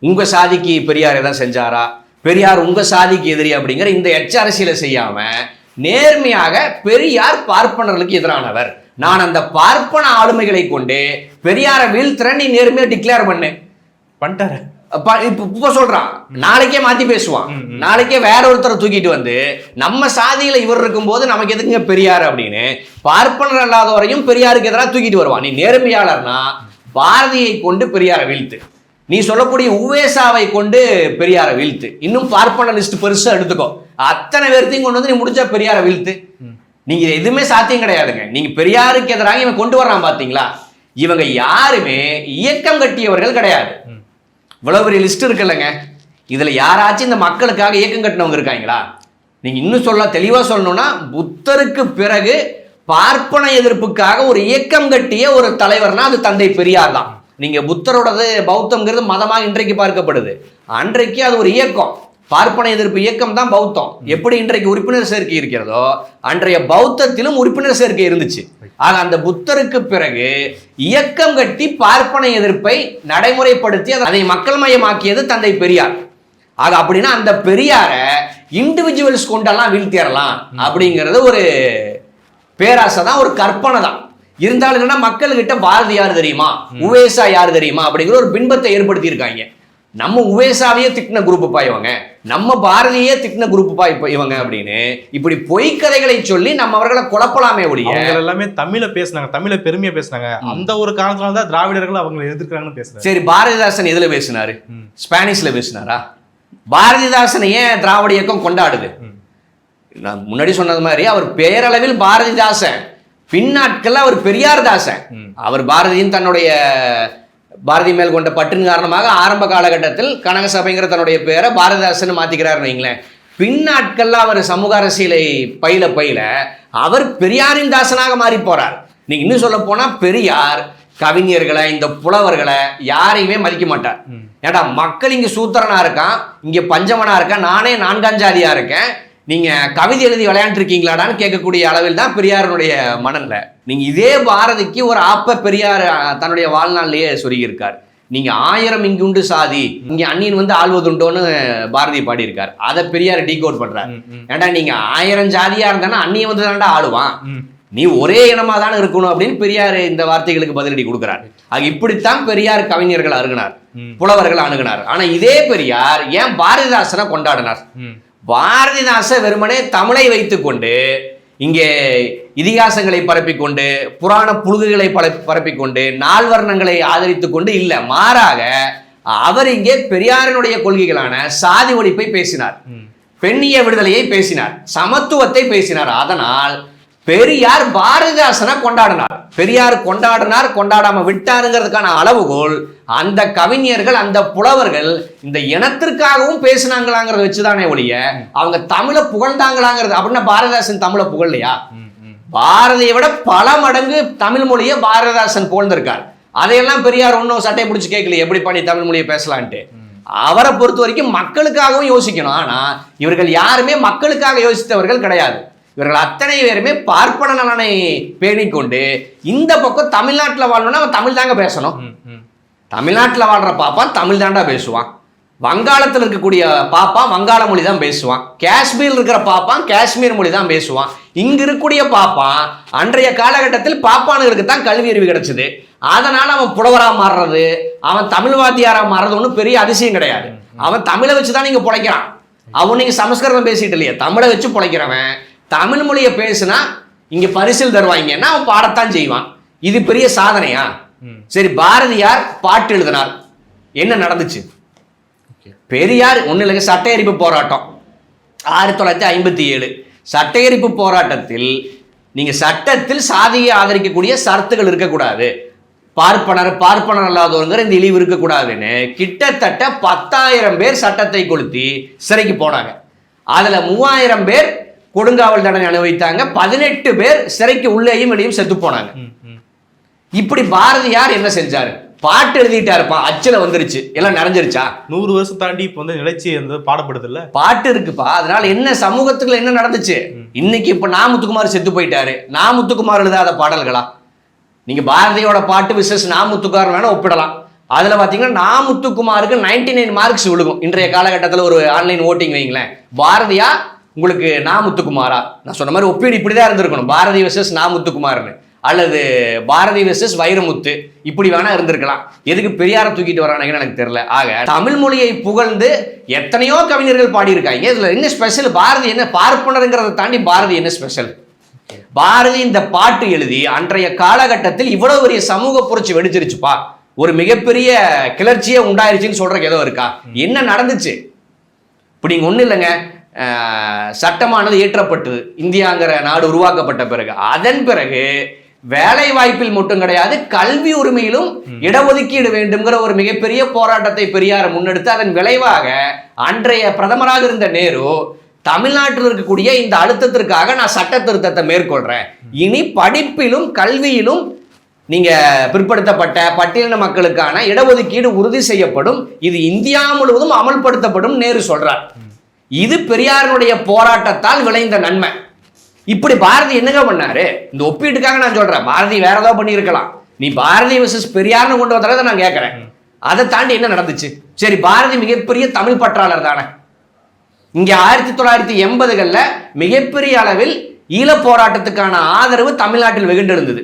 [SPEAKER 1] உங்க சாதிக்கு பெரியார் எதாவது செஞ்சாரா, பெரியார் உங்க சாதிக்கு எதிரி அப்படிங்கிற இந்த எச்ச அரசியலை செய்யாம நேர்மையாக பெரியார் பார்ப்பனர்களுக்கு எதிரானவர், நான் அந்த பார்ப்பன ஆளுமைகளை கொண்டு பெரியாரை வீழ்த்துறேன் நீ நேர்மையா டிக்ளேர் பண்ணிட்டாரு. இப்ப சொல்றான், நாளைக்கே மாத்தி பேசுவான், நாளைக்கே வேற ஒருத்தரை தூக்கிட்டு வந்து நம்ம சாதியில இவர் இருக்கும் போது நமக்கு எதுக்குங்க பெரியார் அப்படின்னு பார்ப்பனர் அல்லாதவரையும் பெரியாருக்கு எதிராக தூக்கிட்டு வருவான். நீ நேர்மையாளர்னா பாரதியை கொண்டு பெரியாரை வீழ்த்து, நீ சொல்லக்கூடிய ஊவேசாவை கொண்டு பெரியாரை வீழ்த்து, இன்னும் பார்ப்பன லிஸ்ட் பெருசா எடுத்துக்கோ, அத்தனை பேர்த்தையும் கொண்டு வந்து நீ முடிச்சா பெரியாரை வீழ்த்து. நீங்க எதுவுமே சாத்தியம் கிடையாதுங்க. நீங்க பெரியாருக்கு எதிராக இவன் கொண்டு வர்றான் பாத்தீங்களா, இவங்க யாருமே இயக்கம் கட்டியவர்கள் கிடையாது. இவ்வளவு பெரிய லிஸ்ட் இருக்குல்லங்க, இதுல யாராச்சும் இந்த மக்களுக்காக இயக்கம் கட்டினவங்க இருக்காங்களா? நீங்க இன்னும் தெளிவா சொல்லணும்னா புத்தருக்கு பிறகு பார்ப்பன எதிர்ப்புக்காக ஒரு இயக்கம் கட்டிய ஒரு தலைவர்னா அது தந்தை பெரியார் தான். நீங்க புத்தரோடது பௌத்தம்ங்கிறது மதமாக இன்றைக்கு பார்க்கப்படுது. அன்றைக்கு அது ஒரு இயக்கம், பார்ப்பன எதிர்ப்பு இயக்கம் தான் பௌத்தம். எப்படி இன்றைக்கு உறுப்பினர் சேர்க்கை இருக்கிறதோ அன்றைய பௌத்தத்திலும் உறுப்பினர் சேர்க்கை இருந்துச்சு. ஆக அந்த புத்தருக்கு பிறகு இயக்கம் கட்டி பார்ப்பன எதிர்ப்பை நடைமுறைப்படுத்தி அதை மக்கள் மயமாக்கியது தந்தை பெரியார். ஆக அப்படின்னா அந்த பெரியாரை இண்டிவிஜுவல்ஸ் கொண்டெல்லாம் வீழ்த்திடலாம் அப்படிங்கிறது ஒரு பேராசை தான், ஒரு கற்பனை தான். இருந்தாலும் என்னன்னா மக்கள்கிட்ட பாரதி யார் தெரியுமா, உவேசா யார் தெரியுமா அப்படிங்கிற ஒரு பின்பத்தை ஏற்படுத்தி இருக்காங்க. நம்ம உவேசாவையே திட்டின குரூப் இவங்க, நம்ம பாரதியே திட்டின குரூப் இவங்க அப்படின்னு இப்படி பொய்க்கதைகளை சொல்லி நம்ம அவர்களை குழப்பலாமே ஒழிய.
[SPEAKER 2] அவங்க எல்லாமே தமிழை பேசினாங்க, தமிழை பெருமையா பேசினாங்க. அந்த ஒரு காரணத்தினால தான் திராவிடர்கள் அவங்களை எதிர்க்கிறாங்கன்னு பேசுறாங்க.
[SPEAKER 1] சரி, பாரதிதாசன் எதுல பேசினாரு? ஸ்பானிஷ்ல பேசினாரா? பாரதிதாசனை ஏன் திராவிட இயக்கம் கொண்டாடுது? நான் முன்னாடி சொன்னது மாதிரி அவர் பேரளவில் பாரதிதாசன், பின்னாட்கள் அவர் பெரியார் தாசன். அவர் பாரதியின் தன்னுடைய பாரதி மேல் கொண்ட பற்றின் காரணமாக ஆரம்ப காலகட்டத்தில் கனக சபைங்கிற தன்னுடைய பேரை பாரதிதாசன் மாத்திக்கிறாருன்னு வைங்களேன். பின்னாட்கள்ல அவர் சமூக அரசியலை பயில அவர் பெரியாரின் தாசனாக மாறி போறார். நீங்க இன்னும் சொல்ல போனா பெரியார் கவிஞர்களை, இந்த புலவர்களை யாரையுமே மதிக்க மாட்டார். ஏடா மக்கள் இங்க சூத்திரனா இருக்கான், இங்க பஞ்சமனா இருக்கான், நானே நான்காஞ்சாதியா இருக்கேன், நீங்க கவிதை எழுதி விளையாண்டுருக்கீங்களாடான்னு கேட்கக்கூடிய அளவில் தான் பெரியாருடைய மனநிலை. நீங்க இதே பாரதிக்கு ஒரு ஆப்ப பெரியார் தன்னுடைய வாழ்நாளிலேயே சொருகியிருக்கார். நீங்க 1000 இங்குண்டு சாதி, இங்க அந்நியன் வந்து ஆள்வதுண்டோன்னு பாரதி பாடியிருக்கார். அதை பெரியார் டீகோட் பண்றார். ஏண்டா நீங்க 1000 ஜாதியா இருந்தானா அந்நியன் வந்து தான்டா ஆளுவான், நீ ஒரே இனமா தானே இருக்கணும் அப்படின்னு பெரியார் இந்த வார்த்தைகளுக்கு பதிலடி கொடுக்கிறார். ஆக இப்படித்தான் பெரியார் கவிஞர்கள் அணுகினார், புலவர்கள் அணுகினார். ஆனா இதே பெரியார் ஏன் பாரதிதாசனை கொண்டாடினார்? பாரதிதாச வெறுமனே தமிழை வைத்துக்கொண்டு இங்கே இதிகாசங்களை பரப்பிக்கொண்டு, புராண புழுகுகளை பரப்பிக்கொண்டு, நால்வர்ணங்களை ஆதரித்து கொண்டு இல்ல, மாறாக அவர் இங்கே பெரியாரினுடைய கொள்கைகளான சாதி ஒழிப்பை பேசினார், பெண்ணிய விடுதலையை பேசினார், சமத்துவத்தை பேசினார். அதனால் பெரியார் பாரதிதாசனை கொண்டாடினார். பெரியார் கொண்டாடாம விட்டாருங்கிறதுக்கான அளவுகோல் அந்த கவிஞர்கள், அந்த புலவர்கள் இந்த இனத்திற்காகவும் பேசினாங்களாங்கிறத வச்சுதானே ஒழிய அவங்க தமிழை புகழ்ந்தாங்களாங்கிறது. அப்படின்னா பாரதிதாசன் தமிழை புகழலையா? பாரதியை விட பல மடங்கு தமிழ் மொழியை பாரதிதாசன் புகழ்ந்திருக்கார். அதையெல்லாம் பெரியார் ஒன்றும் சட்டை பிடிச்சி கேட்கல, எப்படி பண்ணி தமிழ் மொழியை பேசலான்ட்டு. அவரை பொறுத்த வரைக்கும் மக்களுக்காகவும் யோசிக்கணும். ஆனா இவர்கள் யாருமே மக்களுக்காக யோசித்தவர்கள் கிடையாது. இவர்கள் அத்தனை பேருமே பார்ப்பன நலனை பேணிக்கொண்டு இந்த பக்கம் தமிழ்நாட்டில் வாழணும்னா அவன் தமிழ் தாங்க பேசணும். தமிழ்நாட்டில் வாழ்ற பாப்பான் தமிழ் தாண்டா பேசுவான், வங்காளத்தில் இருக்கக்கூடிய பாப்பான் வங்காள மொழி தான் பேசுவான், காஷ்மீரில் இருக்கிற பாப்பான் காஷ்மீர் மொழி தான் பேசுவான். இங்க இருக்கக்கூடிய பாப்பான் அன்றைய காலகட்டத்தில் பாப்பானுங்களுக்கு தான் கல்வி அறிவு கிடைச்சது. அதனால அவன் புலவரா மாறுறது, அவன் தமிழ் வாத்தியாரா மாறுறது ஒன்றும் பெரிய அதிசயம் கிடையாது. அவன் தமிழை வச்சுதான் நீங்க பிழைக்கிறான். அவன் நீங்க சமஸ்கிருதம் பேசிட்டு இல்லையா, தமிழை வச்சு பிழைக்கிறவன் தமிழ் மொழியை பேசுனா இங்க பரிசில் தருவாங்கன்னா அவன் பாடத்தான் செய்வான். இது பெரிய சாதனையா? சரி, பாரதியார் பாட்டு எழுதினார், என்ன நடந்துச்சு? பெரியார் ஒண்ணு இல்லைங்க, சட்ட எரிப்பு போராட்டம் 1957. சட்ட எரிப்பு போராட்டத்தில் நீங்க சட்டத்தில் சாதியை ஆதரிக்கக்கூடிய சரத்துகள் இருக்கக்கூடாது, பார்ப்பனர் அல்லாதவங்கிற இந்த இழிவு இருக்கக்கூடாதுன்னு கிட்டத்தட்ட 10,000 பேர் சட்டத்தை கொளுத்தி சிறைக்கு போனாங்க. அதுல 3,000 பேர் கொடுங்காவல் தண்டனை அனுபவித்தாங்க, 18 பேர் சிறைக்கு உள்ளேயும் வெளியும் செத்து போனாங்க. இப்படி பாரதியார் என்ன செஞ்சாரு? பாட்டு எழுதிட்டாருப்பா, அச்சுல வந்துருச்சு, எல்லாம் நிறைஞ்சிருச்சா?
[SPEAKER 2] 100 வருஷம் தாண்டி இப்போ வந்து நிலைச்சி பாடப்படுது இல்ல, பாட்டு
[SPEAKER 1] இருக்குப்பா. அதனால என்ன சமூகத்துக்குள்ள என்ன நடந்துச்சு? இன்னைக்கு இப்ப நாமுத்துக்குமார் செத்து போயிட்டாரு, நாமுத்துக்குமார் எழுதாத பாடல்களா? நீங்க பாரதியோட பாட்டு விசேஷ நாமுத்துக்குமார் வேணா ஒப்பிடலாம். அதுல பாத்தீங்கன்னா நாமுத்துக்குமாருக்கு 99 மார்க்ஸ் விழுகும். இன்றைய காலகட்டத்தில் ஒரு ஆன்லைன் ஓட்டிங் வைங்களேன், பாரதியா உங்களுக்கு நாமுத்துக்குமாரா? நான் சொன்ன மாதிரி ஒப்பீடு இப்படிதான் இருந்திருக்கணும், பாரதி வெர்சஸ் நாமுத்துக்குமார்னு, அல்லது பாரதி வெர்சஸ் வைரமுத்து, இப்படி வேணா இருந்திருக்கலாம். எதுக்கு பெரியாரை தூக்கிட்டு வரானுங்கன்னு எனக்கு தெரியல. ஆக தமிழ் மொழியை புகழ்ந்து எத்தனையோ கவிஞர்கள் பாடியிருக்காங்க. இதுல என்ன ஸ்பெஷல்? பாரதி என்ன பார்ப்பனருங்கிறத தாண்டி பாரதி என்ன ஸ்பெஷல்? பாரதி இந்த பாட்டு எழுதி அன்றைய காலகட்டத்தில் இவ்வளவு பெரிய சமூக புரட்சி வெடிச்சிருச்சுப்பா, ஒரு மிகப்பெரிய கிளர்ச்சியே உண்டாயிருச்சுன்னு சொல்றதுக்கு ஏதோ இருக்கா? என்ன நடந்துச்சு? இப்படி ஒண்ணு இல்லைங்க, சட்டமானது இயற்றப்பட்டது, இந்தியாங்கிற நாடு உருவாக்கப்பட்ட பிறகு, அதன் பிறகு வேலை வாய்ப்பில் மட்டும் கிடையாது, கல்வி உரிமையிலும் இடஒதுக்கீடு வேண்டும்ங்கிற ஒரு மிகப்பெரிய போராட்டத்தை பெரியார் முன்னெடுத்து அதன் விளைவாக அன்றைய பிரதமராக இருந்த நேரு தமிழ்நாட்டில் இருக்கக்கூடிய இந்த அழுத்தத்திற்காக நான் சட்ட திருத்தத்தை மேற்கொள்றேன், இனி படிப்பிலும் கல்வியிலும் நீங்க பிற்படுத்தப்பட்ட பட்டியலின மக்களுக்கான இடஒதுக்கீடு உறுதி செய்யப்படும், இது இந்தியா முழுவதும் அமல்படுத்தப்படும் நேரு சொல்றார். இது பெரியாருடைய போராட்டத்தால் விளைந்த நன்மை. இப்படி பாரதி என்னங்க பண்ணாரு? இந்த ஒப்பீட்டுக்காக நான் சொல்றேன், பாரதி வேற ஏதோ பண்ணியிருக்கலாம். நீ பாரதி வெர்சஸ் பெரியார்னு கொண்டு வந்ததை நான் கேட்கறேன். அதை தாண்டி என்ன நடந்துச்சு? சரி, பாரதி மிகப்பெரிய தமிழ் பற்றாளர் தானே. இங்க 1980களில் மிகப்பெரிய அளவில் ஈழ போராட்டத்துக்கான ஆதரவு தமிழ்நாட்டில் வெகுண்டிருந்தது.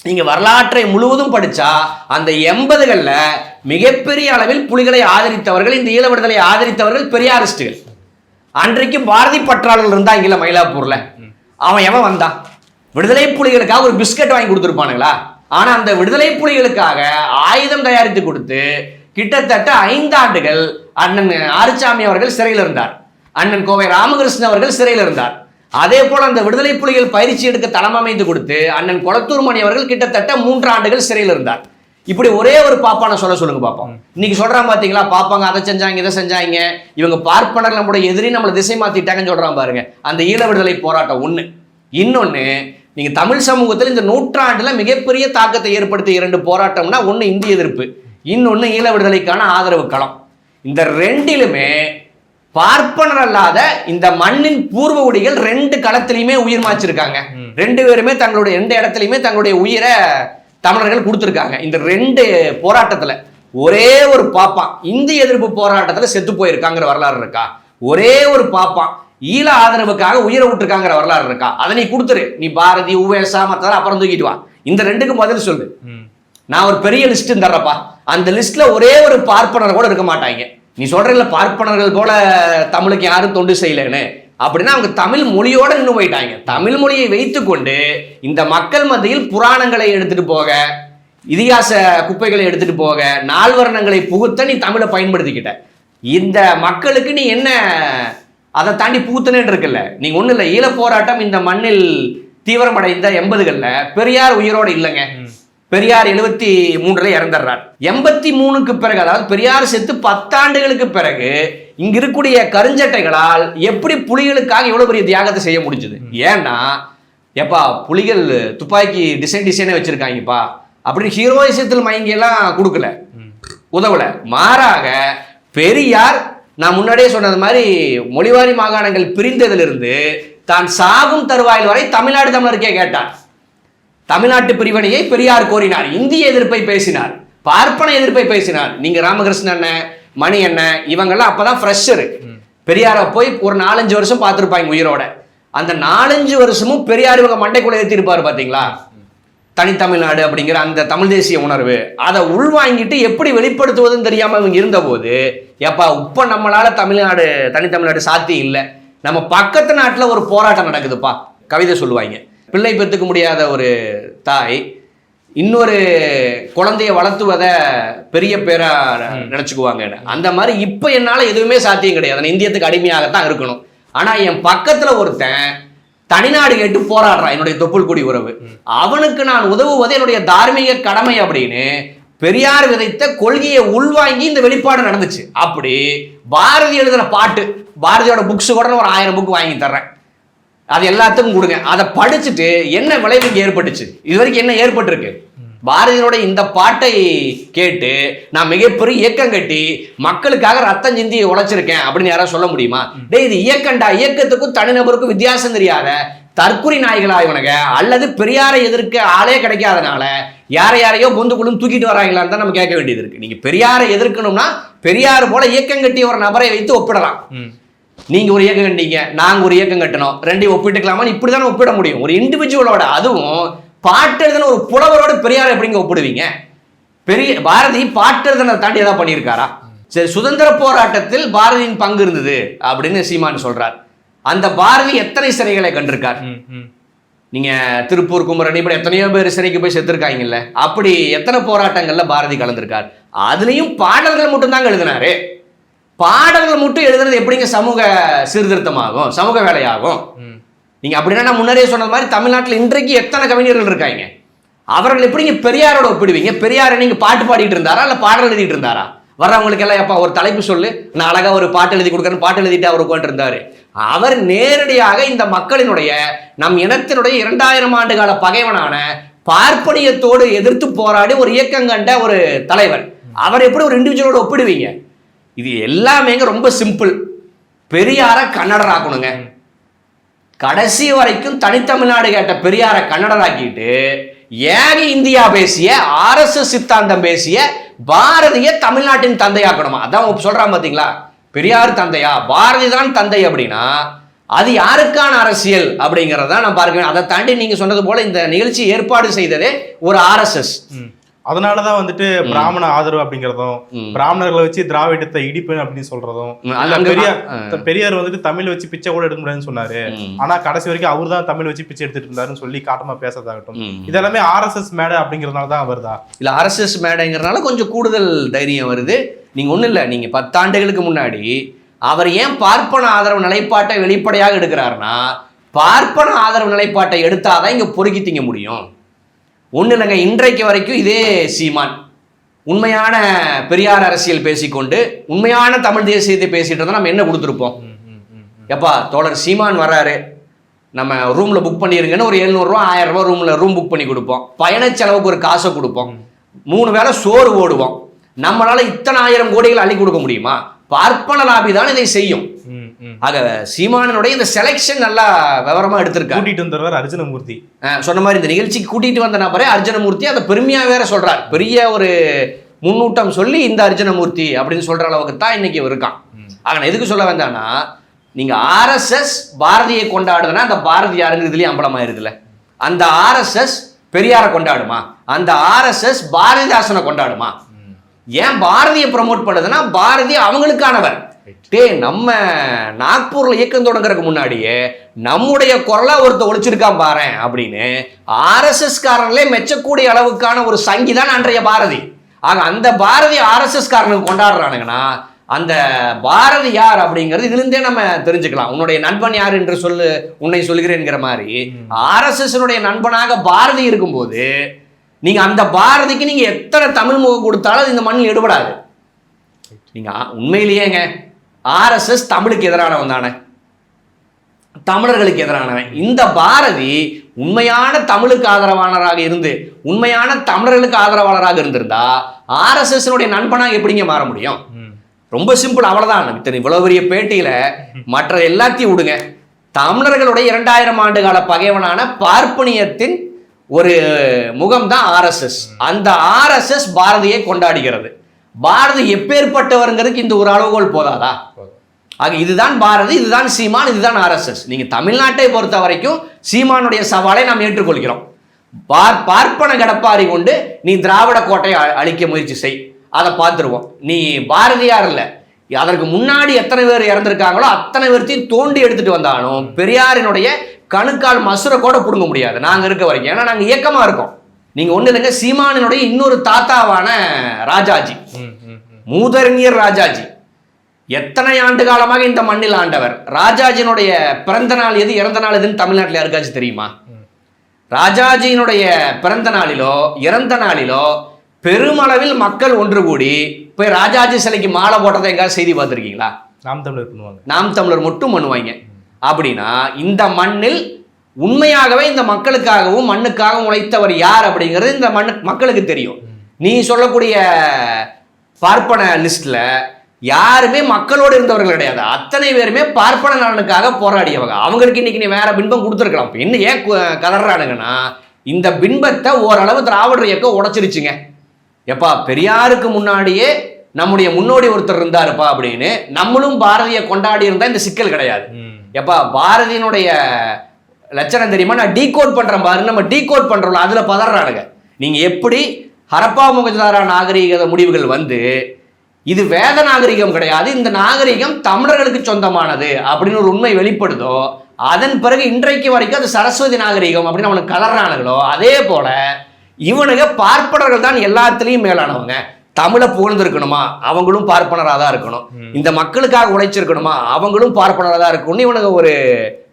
[SPEAKER 1] நீங்க வரலாற்றை முழுவதும் படிச்சா அந்த 80களில் மிகப்பெரிய அளவில் புலிகளை ஆதரித்தவர்கள், இந்த ஈழ விடுதலை ஆதரித்தவர்கள் பெரியாரிஸ்டுகள். அன்றைக்கு பாரதி பற்றாளர்கள் இருந்தா இங்க மயிலாப்பூர்ல. அவன் எவன் வந்தான்? விடுதலை புலிகளுக்காக ஒரு பிஸ்கட் வாங்கி கொடுத்துருப்பானுங்களா? ஆனா அந்த விடுதலை புலிகளுக்காக ஆயுதம் தயாரித்து கொடுத்து கிட்டத்தட்ட 5 ஆண்டுகள் அண்ணன் ஆறுசாமி அவர்கள் சிறையில் இருந்தார், அண்ணன் கோவை ராமகிருஷ்ணன் அவர்கள் சிறையில் இருந்தார். அதே போல அந்த விடுதலை புலிகள் பயிற்சி எடுக்க தளமமைந்து கொடுத்து அண்ணன் கொளத்தூர் மணி அவர்கள் கிட்டத்தட்ட 3 ஆண்டுகள் சிறையில் இருந்தார். இப்படி ஒரே ஒரு பாப்பான சொல்லுங்க பாப்போம். இன்னைக்கு சொல்றான் பாத்தீங்களா, பாப்பாங்க அதை செஞ்சாங்க இதை செஞ்சாங்க, இவங்க பார்ப்பனர் நம்முடைய எதிரி, நம்மளை திசை மாத்திட்டாங்கன்னு சொல்றான் பாருங்க. அந்த ஈழ விடுதலை போராட்டம் ஒண்ணு. இன்னொன்னு, நீங்க தமிழ் சமூகத்தில் இந்த நூற்றாண்டுல மிகப்பெரிய தாக்கத்தை ஏற்படுத்திய 2 போராட்டம்னா, ஒண்ணு இந்திய எதிர்ப்பு, இன்னொன்னு ஈழ விடுதலைக்கான ஆதரவு களம். இந்த ரெண்டிலுமே பார்ப்பனர் அல்லாத இந்த மண்ணின் பூர்வ குடிகள் 2 களத்திலையுமே உயிர் மாச்சிருக்காங்க. 2 பேருமே தங்களுடைய எந்த இடத்துலையுமே தங்களுடைய உயிரை தமிழர்கள் கொடுத்துருக்காங்க. இந்த 2 போராட்டத்துல ஒரே ஒரு பாப்பான் இந்திய எதிர்ப்பு போராட்டத்துல செத்து போயிருக்காங்கிற வரலாறு இருக்கா? ஒரே ஒரு பாப்பான் ஈழ ஆதரவுக்காக உயிரை விட்டுருக்காங்கிற வரலாறு இருக்கா? அதை நீ கொடுத்துரு. நீ பாரதி உவேசா மற்றதெல்லாம் அப்புறம் தூக்கிட்டு வா. இந்த 2க்கும் பதில் சொல்லு. நான் ஒரு பெரிய லிஸ்ட் தர்றப்பா, அந்த லிஸ்ட்ல ஒரே ஒரு பார்ப்பனர் கூட இருக்க மாட்டாங்க. நீ சொல்ற பார்ப்பனர்கள் போல தமிழுக்கு யாரும் தொண்டு செய்யலன்னு, அப்படின்னா அவங்க தமிழ் மொழியோட நின்று போயிட்டாங்க. தமிழ் மொழியை வைத்துக்கொண்டு இந்த மக்கள் மத்தியில் புராணங்களை எடுத்துட்டு போக, இதிகாச குப்பைகளை எடுத்துட்டு போக, நால்வர்ணங்களை புகுத்த நீ தமிழை பயன்படுத்திக்கிட்ட. இந்த மக்களுக்கு நீ என்ன அதை தாண்டி புகுத்தனேன்னு இருக்குல்ல. நீங்க ஒண்ணு இல்லை, ஈழ போராட்டம் இந்த மண்ணில் தீவிரமடைந்த 80களில் பெரியார் உயிரோடு இல்லைங்க. பெரியார் 73ல இறந்துடுறார். 83க்கு பிறகு, அதாவது பெரியார் செத்து 10 ஆண்டுகளுக்கு பிறகு இங்க இருக்கக்கூடிய கருஞ்சட்டைகளால் எப்படி புலிகளுக்காக எவ்வளவு பெரிய தியாகத்தை செய்ய முடிஞ்சது? ஏன்னா எப்பா புலிகள் துப்பாக்கி டிசைனே வச்சிருக்காங்கப்பா அப்படின்னு ஹீரோயிசத்தில் மயங்கியெல்லாம் கொடுக்கல, உதவல. மாறாக பெரியார், நான் முன்னாடியே சொன்னது மாதிரி, மொழிவாரி மாகாணங்கள் பிரிந்ததிலிருந்து தான் சாகும் தருவாயில் வரை தமிழ்நாடு தமிழருக்கே கேட்டார். தமிழ்நாட்டு பிரிவினையை பெரியார் கோரினார், இந்திய எதிர்ப்பை பேசினார், பார்ப்பன எதிர்ப்பை பேசினார். நீங்க ராமகிருஷ்ணன் அண்ணன், மணி அண்ணன், இவங்கெல்லாம் அப்பதான் ஃப்ரெஷரு. பெரியாரை போய் ஒரு 4-5 வருஷம் பார்த்துருப்பாங்க உயிரோட. அந்த 4-5 வருஷமும் பெரியார் இவங்க மண்டைக்குள்ள ஏற்றிருப்பாரு பாத்தீங்களா, தனித்தமிழ்நாடு அப்படிங்கிற அந்த தமிழ் தேசிய உணர்வு. அதை உள்வாங்கிட்டு எப்படி வெளிப்படுத்துவதுன்னு தெரியாம இவங்க இருந்த போது, எப்பா இப்ப நம்மளால தமிழ்நாடு தனித்தமிழ்நாடு சாத்தியம் இல்லை, நம்ம பக்கத்து நாட்டுல ஒரு போராட்டம் நடக்குதுப்பா. கவிதை சொல்லுவாங்க, பிள்ளை பெற்றுக்க முடியாத ஒரு தாய் இன்னொரு குழந்தைய வளர்த்துவதை பெரிய பேரா நினைச்சுக்குவாங்க. அந்த மாதிரி இப்ப என்னால எதுவுமே சாத்தியம் கிடையாது, நான் இந்தியத்துக்கு அடிமையாகத்தான் இருக்கணும். ஆனா என் பக்கத்துல ஒருத்தன் தனிநாடு கேட்டு போராடுறான், என்னுடைய தொப்புள் குடி உறவு, அவனுக்கு நான் உதவுவது என்னுடைய தார்மீக கடமை அப்படின்னு பெரியார் விதைத்த கொள்கையை உள்வாங்கி இந்த வெளிப்பாடு நடந்துச்சு. அப்படி பாரதி எழுதின பாட்டு, பாரதியோட புக்ஸ் கூட ஒரு 1000 புக் வாங்கி தர்றேன், அது எல்லாத்துக்கும் கொடுங்க. அதை படிச்சுட்டு என்ன விளைவு ஏற்பட்டுச்சு, இது வரைக்கும் என்ன ஏற்பட்டிருக்கு? பாரதியோட இந்த பாட்டை கேட்டு நான் மிகப்பெரிய இயக்கம் கட்டி மக்களுக்காக ரத்தம் சிந்தி உழைச்சிருக்கேன் அப்படின்னு யாராவது சொல்ல முடியுமா? டே இது இயக்கண்டா, இயக்கத்துக்கும் தனிநபருக்கும் வித்தியாசம் தெரியாத தற்குறி நாய்களா இவனுங்க, அல்லது பெரியாரை எதிர்க்க ஆளே கிடைக்காதனால யாரையோ பொந்துக்குள்ளும் தூக்கிட்டு வராங்களான்னு தான் நம்ம கேட்க வேண்டியது இருக்கு. நீங்க பெரியாரை எதிர்க்கணும்னா பெரியார் போல இயக்கம் கட்டிய ஒரு நபரை வைத்து ஒப்பிடலாம். நீங்க ஒரு இயக்கம் கட்டிங்க, நாங்க ஒரு இயக்கம் கட்டணும், 2 ஒப்பிட்டுக்கலாமா? இப்படிதானே ஒப்பிட முடியும் ஒரு இண்டிவிஜுவலோட. அதுவும் பாட்டெழுதின ஒரு புலவரோட பெரியார் எப்படிங்க ஒப்பிடுவீங்க? பாரதி பாட்டெழுதின தாண்டி ஏதாவது பண்ணியிருக்காரா? சரி, சுதந்திர போராட்டத்தில் பாரதியின் பங்கு இருந்தது அப்படின்னு சீமான் சொல்றார். அந்த பாரதி எத்தனை சிறைகளை கண்டிருக்கார்? நீங்க திருப்பூர், குமரன், இப்படி எத்தனையோ பேர் சிறைக்கு போய் செத்துருக்காங்கல்ல. அப்படி எத்தனை போராட்டங்கள்ல பாரதி கலந்திருக்கார்? அதுலயும் பாடல்கள் மட்டும்தாங்க எழுதினாரு. பாடல்கள் மட்டும் எழுதுறது எப்படிங்க சமூக சீர்திருத்தமாகும், சமூக வேலையாகும்? நீங்க அப்படின்னா நான் முன்னாடியே சொன்ன மாதிரி தமிழ்நாட்டில் இன்றைக்கு எத்தனை கவிஞர்கள் இருக்காங்க, அவர்கள் எப்படிங்க பெரியாரோட ஒப்பிடுவீங்க? பெரியாரை நீங்க பாட்டு பாடிட்டு இருந்தாரா இல்ல பாடல் எழுதிட்டு இருந்தாரா? வர்றவங்களுக்கு எல்லாம் எப்பா ஒரு தலைப்பு சொல்லு, நான் அழகா ஒரு பாட்டு எழுதி கொடுக்குறேன்னு பாட்டு எழுதிட்டு அவர் உட்காந்து இருந்தாரு. அவர் நேரடியாக இந்த மக்களினுடைய, நம் இனத்தினுடைய 2000 ஆண்டு கால பகைவனான பார்ப்பனியத்தோடு எதிர்த்து போராடி ஒரு இயக்கம் கண்ட ஒரு தலைவர். அவர் எப்படி ஒரு இண்டிவிஜுவலோட ஒப்பிடுவீங்க? இது எல்லாமே ரொம்ப சிம்பிள். பெரியார கன்னடராக்கணுங்க. கடைசி வரைக்கும் தனித்தமிழ்நாடு கேட்ட பெரியார கன்னடராக்கிட்டு ஏக இந்தியா பேசிய RSS சித்தாந்தம் பேசிய பாரதிய தமிழ்நாட்டின் தந்தையாக்கணுமா? அதான் சொல்றான் பாத்தீங்களா, பெரியார் தந்தையா பாரதி தான் தந்தை அப்படின்னா அது யாருக்கான அரசியல் அப்படிங்கறத நான் பார்க்க. அதை தாண்டி நீங்க சொன்னது போல இந்த நிகழ்ச்சி ஏற்பாடு செய்ததே ஒரு RSS.
[SPEAKER 2] அதனாலதான் வந்துட்டு பிராமண ஆதரவு அப்படிங்கறதும், பிராமணர்களை வச்சு திராவிடத்தை இடிப்பேன் அப்படின்னு சொல்றதும், பெரியார் வந்துட்டு தமிழ் வச்சு பிச்சை கூட எடுக்க முடியாதுன்னு சொன்னாரு, ஆனா கடைசி வரைக்கும் அவர் தான் தமிழ் வச்சு பிச்சை எடுத்துட்டு இருந்தாருன்னு சொல்லி காட்டமா பேசுறதாகட்டும், இதெல்லாமே RSS மேடை அப்படிங்கறதுனால தான் வருதா?
[SPEAKER 1] இல்ல RSS மேடைங்கிறதுனால கொஞ்சம் கூடுதல் தைரியம் வருது. நீங்க ஒண்ணு இல்ல, நீங்க 10 ஆண்டுகளுக்கு முன்னாடி அவர் ஏன் பார்ப்பன ஆதரவு நிலைப்பாட்டை வெளிப்படையாக எடுக்கிறாருன்னா, பார்ப்பன ஆதரவு நிலைப்பாட்டை எடுத்தாதான் இங்க பொறுக்கி திங்க முடியும். ஒண்ணு இல்லைங்க, இன்றைக்கு வரைக்கும் இதே சீமான் உண்மையான பெரியார் அரசியல் பேசிக்கொண்டு உண்மையான தமிழ் தேசியத்தை பேசிட்டு இருந்தா நம்ம என்ன கொடுத்துருப்போம்? எப்பா தோழர் சீமான் வர்றாரு, நம்ம ரூம்ல புக் பண்ணிருங்கன்னு ஒரு 700 ரூபா 1000 ரூபா ரூம் புக் பண்ணி கொடுப்போம். பயண செலவுக்கு ஒரு காசை கொடுப்போம். 3 வேளை சோறு ஓடுவோம். நம்மளால இத்தனை 1000 கோடிகள் அள்ளி கொடுக்க முடியுமா? பார்ப்பன லாபி தான் இதை செய்யும். ஆக சீமானனுடைய இந்த செலெக்ஷன் நல்லா விவரமா எடுத்திருக்காரு.
[SPEAKER 2] கூட்டிட்டு வந்தவர் அர்ஜுனமூர்த்தி
[SPEAKER 1] சொன்ன மாதிரி இந்த நிகழ்ச்சிக்கு கூட்டிட்டு வந்த நபரே அர்ஜுனமூர்த்தி. அதை பெருமையா வேற சொல்றார். பெரிய ஒரு முன்னூட்டம் சொல்லி இந்த அர்ஜுனமூர்த்தி அப்படின்னு சொல்ற அளவுக்கு தான் இன்னைக்கு இருக்கான். ஆக நான் எதுக்கு சொல்ல வந்தான்னா, நீங்க RSS பாரதியை கொண்டாடுதுன்னா அந்த பாரதி யாருங்க இதுலயும் அம்பலமாயிருதுல. அந்த RSS பெரியாரை கொண்டாடுமா? அந்த RSS பாரதிதாசனை கொண்டாடுமா? ஏன் பாரதியை ப்ரமோட் பண்ணுதுன்னா பாரதி அவங்களுக்கானவர். நம்ம நாக்பூர்ல இயக்கம் தொடங்குறதுக்கு முன்னாடியே நம்முடைய குரலா ஒருத்த ஒழிச்சிருக்கான் பாரு அப்படின்னு RSS காரங்களே மெச்சக்கூடிய அளவுக்கான ஒரு சங்கிதான் அன்றைய பாரதி. ஆக அந்த பாரதி RSS காரனுக்கு கொண்டாடுறானுங்கன்னா அந்த பாரதி யார் அப்படிங்கிறது இதுல இருந்தே நம்ம தெரிஞ்சுக்கலாம். உன்னுடைய நண்பன் யார் என்று உன்னை சொல்கிறேன்ங்கிற மாதிரி RSS நண்பனாக பாரதி இருக்கும்போது நீங்க அந்த பாரதிக்கு நீங்க எத்தனை தமிழ் முகம் கொடுத்தாலும் அது இந்த மண்ணில் எடுபடாது. நீங்க உண்மையிலேயேங்க RSS தமிழுக்கு எதிரானவன் தானே, தமிழர்களுக்கு எதிரானவன். இந்த பாரதி உண்மையான தமிழுக்கு ஆதரவாளராக இருந்து உண்மையான தமிழர்களுக்கு ஆதரவாளராக இருந்திருந்தா RSS நண்பனாக எப்படிங்க மாற முடியும்? ரொம்ப சிம்பிள், அவ்வளவுதான். இவ்வளவு பெரிய பேட்டியில மற்ற எல்லாத்தையும் விடுங்க. தமிழர்களுடைய 2000 ஆண்டு கால பகைவனான பார்ப்பனியத்தின் ஒரு முகம் தான் RSS. அந்த RSS பாரதியை கொண்டாடுகிறது. பாரதி எப்பேற்பட்டவருங்கிறதுக்கு இந்த ஒரு அளவுகோல் போதாதா? ஆக இதுதான் பாரதி, இதுதான் சீமான், இதுதான் RSS. நீங்க தமிழ்நாட்டை பொறுத்த வரைக்கும் சீமானுடைய சவாலை நாம் ஏற்றுக்கொள்கிறோம். பார்ப்பன கடப்பாரி கொண்டு நீ திராவிட கோட்டையை அழிக்க முயற்சி செய், அதை பார்த்துருவோம். நீ பாரதியார் இல்லை, அதற்கு முன்னாடி எத்தனை பேர் இறந்திருக்காங்களோ அத்தனை பேர்த்தையும் தோண்டி எடுத்துட்டு வந்தாலும் பெரியாரினுடைய கணுக்கால் மசுரை கூட பிடுங்க முடியாது நாங்க இருக்க வரைக்கும். ஏன்னா நாங்க இயக்கமா இருக்கோம். நீங்க ஒண்ணு இல்லைங்க, சீமானினுடைய இன்னொரு தாத்தாவான ராஜாஜி, மூதறிஞர் ராஜாஜி எத்தனை ஆண்டு காலமாக இந்த மண்ணில் ஆண்டவர். ராஜாஜியினுடைய பிறந்த நாள் எது, இறந்த நாள் எதுன்னு தமிழ்நாட்டில் யாருக்காச்சும் தெரியுமா? ராஜாஜியினுடைய பிறந்த நாளிலோ இறந்த நாளிலோ பெருமளவில் மக்கள் ஒன்று கூடி போய் ராஜாஜி சிலைக்கு மாலை போட்டதை எங்காவது செய்தி பார்த்துருக்கீங்களா?
[SPEAKER 2] நாம் தமிழர் பண்ணுவாங்க.
[SPEAKER 1] நாம் தமிழர் மட்டும் பண்ணுவாங்க. அப்படின்னா இந்த மண்ணில் உண்மையாகவே இந்த மக்களுக்காகவும் மண்ணுக்காகவும் உழைத்தவர் யார் அப்படிங்கிறது இந்த மக்களுக்கு தெரியும். நீ சொல்லக்கூடிய பார்ப்பன லிஸ்ட்ல யாருமே மக்களோடு இருந்தவர்கள் கிடையாது. அத்தனை பேருமே பார்ப்பன நலனுக்காக போராடியவங்க. அவங்களுக்கு இன்னைக்கு நீ வேற பின்பம் கொடுத்துருக்கலாம். என்ன ஏன் கதறானுங்கன்னா, இந்த பின்பத்தை ஓரளவு திராவிடர் இயக்கம் உடைச்சிருச்சுங்க. எப்பா பெரியாருக்கு முன்னாடியே நம்முடைய முன்னோடி ஒருத்தர் இருந்தாருப்பா அப்படின்னு நம்மளும் பாரதியை கொண்டாடி இருந்தா இந்த சிக்கல் கிடையாது. எப்பா பாரதியினுடைய லட்சணம் தெரியுமா? நான் டீகோட் பண்றேன் பாரு, நம்ம டீகோட் பண்றோம், அதுல பதறானுங்க. நீங்க எப்படி ஹரப்பா மொஹஞ்சதாரோ நாகரிக முடிவுகள் வந்து இது வேத நாகரிகம் கிடையாது, இந்த நாகரிகம் தமிழர்களுக்கு சொந்தமானது அப்படின்னு ஒரு உண்மை வெளிப்படுதோ, அதன் பிறகு இன்றைக்கு வரைக்கும் அது சரஸ்வதி நாகரிகம் அப்படின்னு அவனுக்கு கலர்றானுங்களோ, அதே போல இவனுங்க பார்ப்பனர்கள் தான் எல்லாத்துலேயும் மேலானவங்க. தமிழை புகழ்ந்துருக்கணுமா, அவங்களும் பார்ப்பனராக தான் இருக்கணும். இந்த மக்களுக்காக உழைச்சிருக்கணுமா, அவங்களும் பார்ப்பனராக தான் இருக்கணும்னு இவனுங்க ஒரு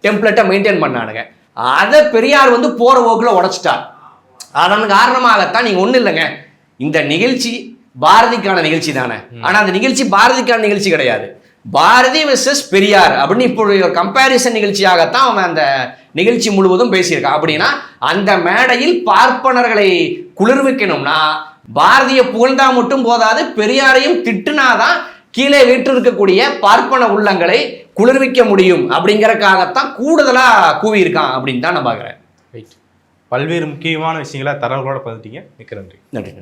[SPEAKER 1] டெம்ப்ளேட்டை மெயின்டைன் பண்ணானுங்க. அதை பெரியார் வந்து போற போக்கில் உடைச்சிட்டார். அதன் காரணமாகத்தான் நீங்க ஒன்றும் இல்லைங்க, இந்த நிகழ்ச்சி பாரதிக்கான நிகழ்ச்சி தானே, ஆனா அந்த நிகழ்ச்சி பாரதிக்கான நிகழ்ச்சி கிடையாது. பாரதி வெர்சஸ் பெரியார் அப்படின்னு இப்போ ஒரு கம்பேரிசன் நிகழ்ச்சியாகத்தான் அவன் அந்த நிகழ்ச்சி முழுவதும் பேசியிருக்கான். அப்படின்னா அந்த மேடையில் பார்ப்பனர்களை குளிர்விக்கணும்னா பாரதிய புகழ்ந்தா மட்டும் போதாது, பெரியாரையும் திட்டுனாதான் கீழே வீற்றிருக்கக்கூடிய பார்ப்பன உள்ளங்களை குளிர்விக்க முடியும் அப்படிங்கறக்காகத்தான் கூடுதலா கூவியிருக்கான் அப்படின்னு தான் நான் பாக்குறேன்.
[SPEAKER 2] பல்வேறு முக்கியமான விஷயங்களை தரவுகளோட பகிர்ந்தீங்க. மிக்க நன்றி.
[SPEAKER 1] நன்றி.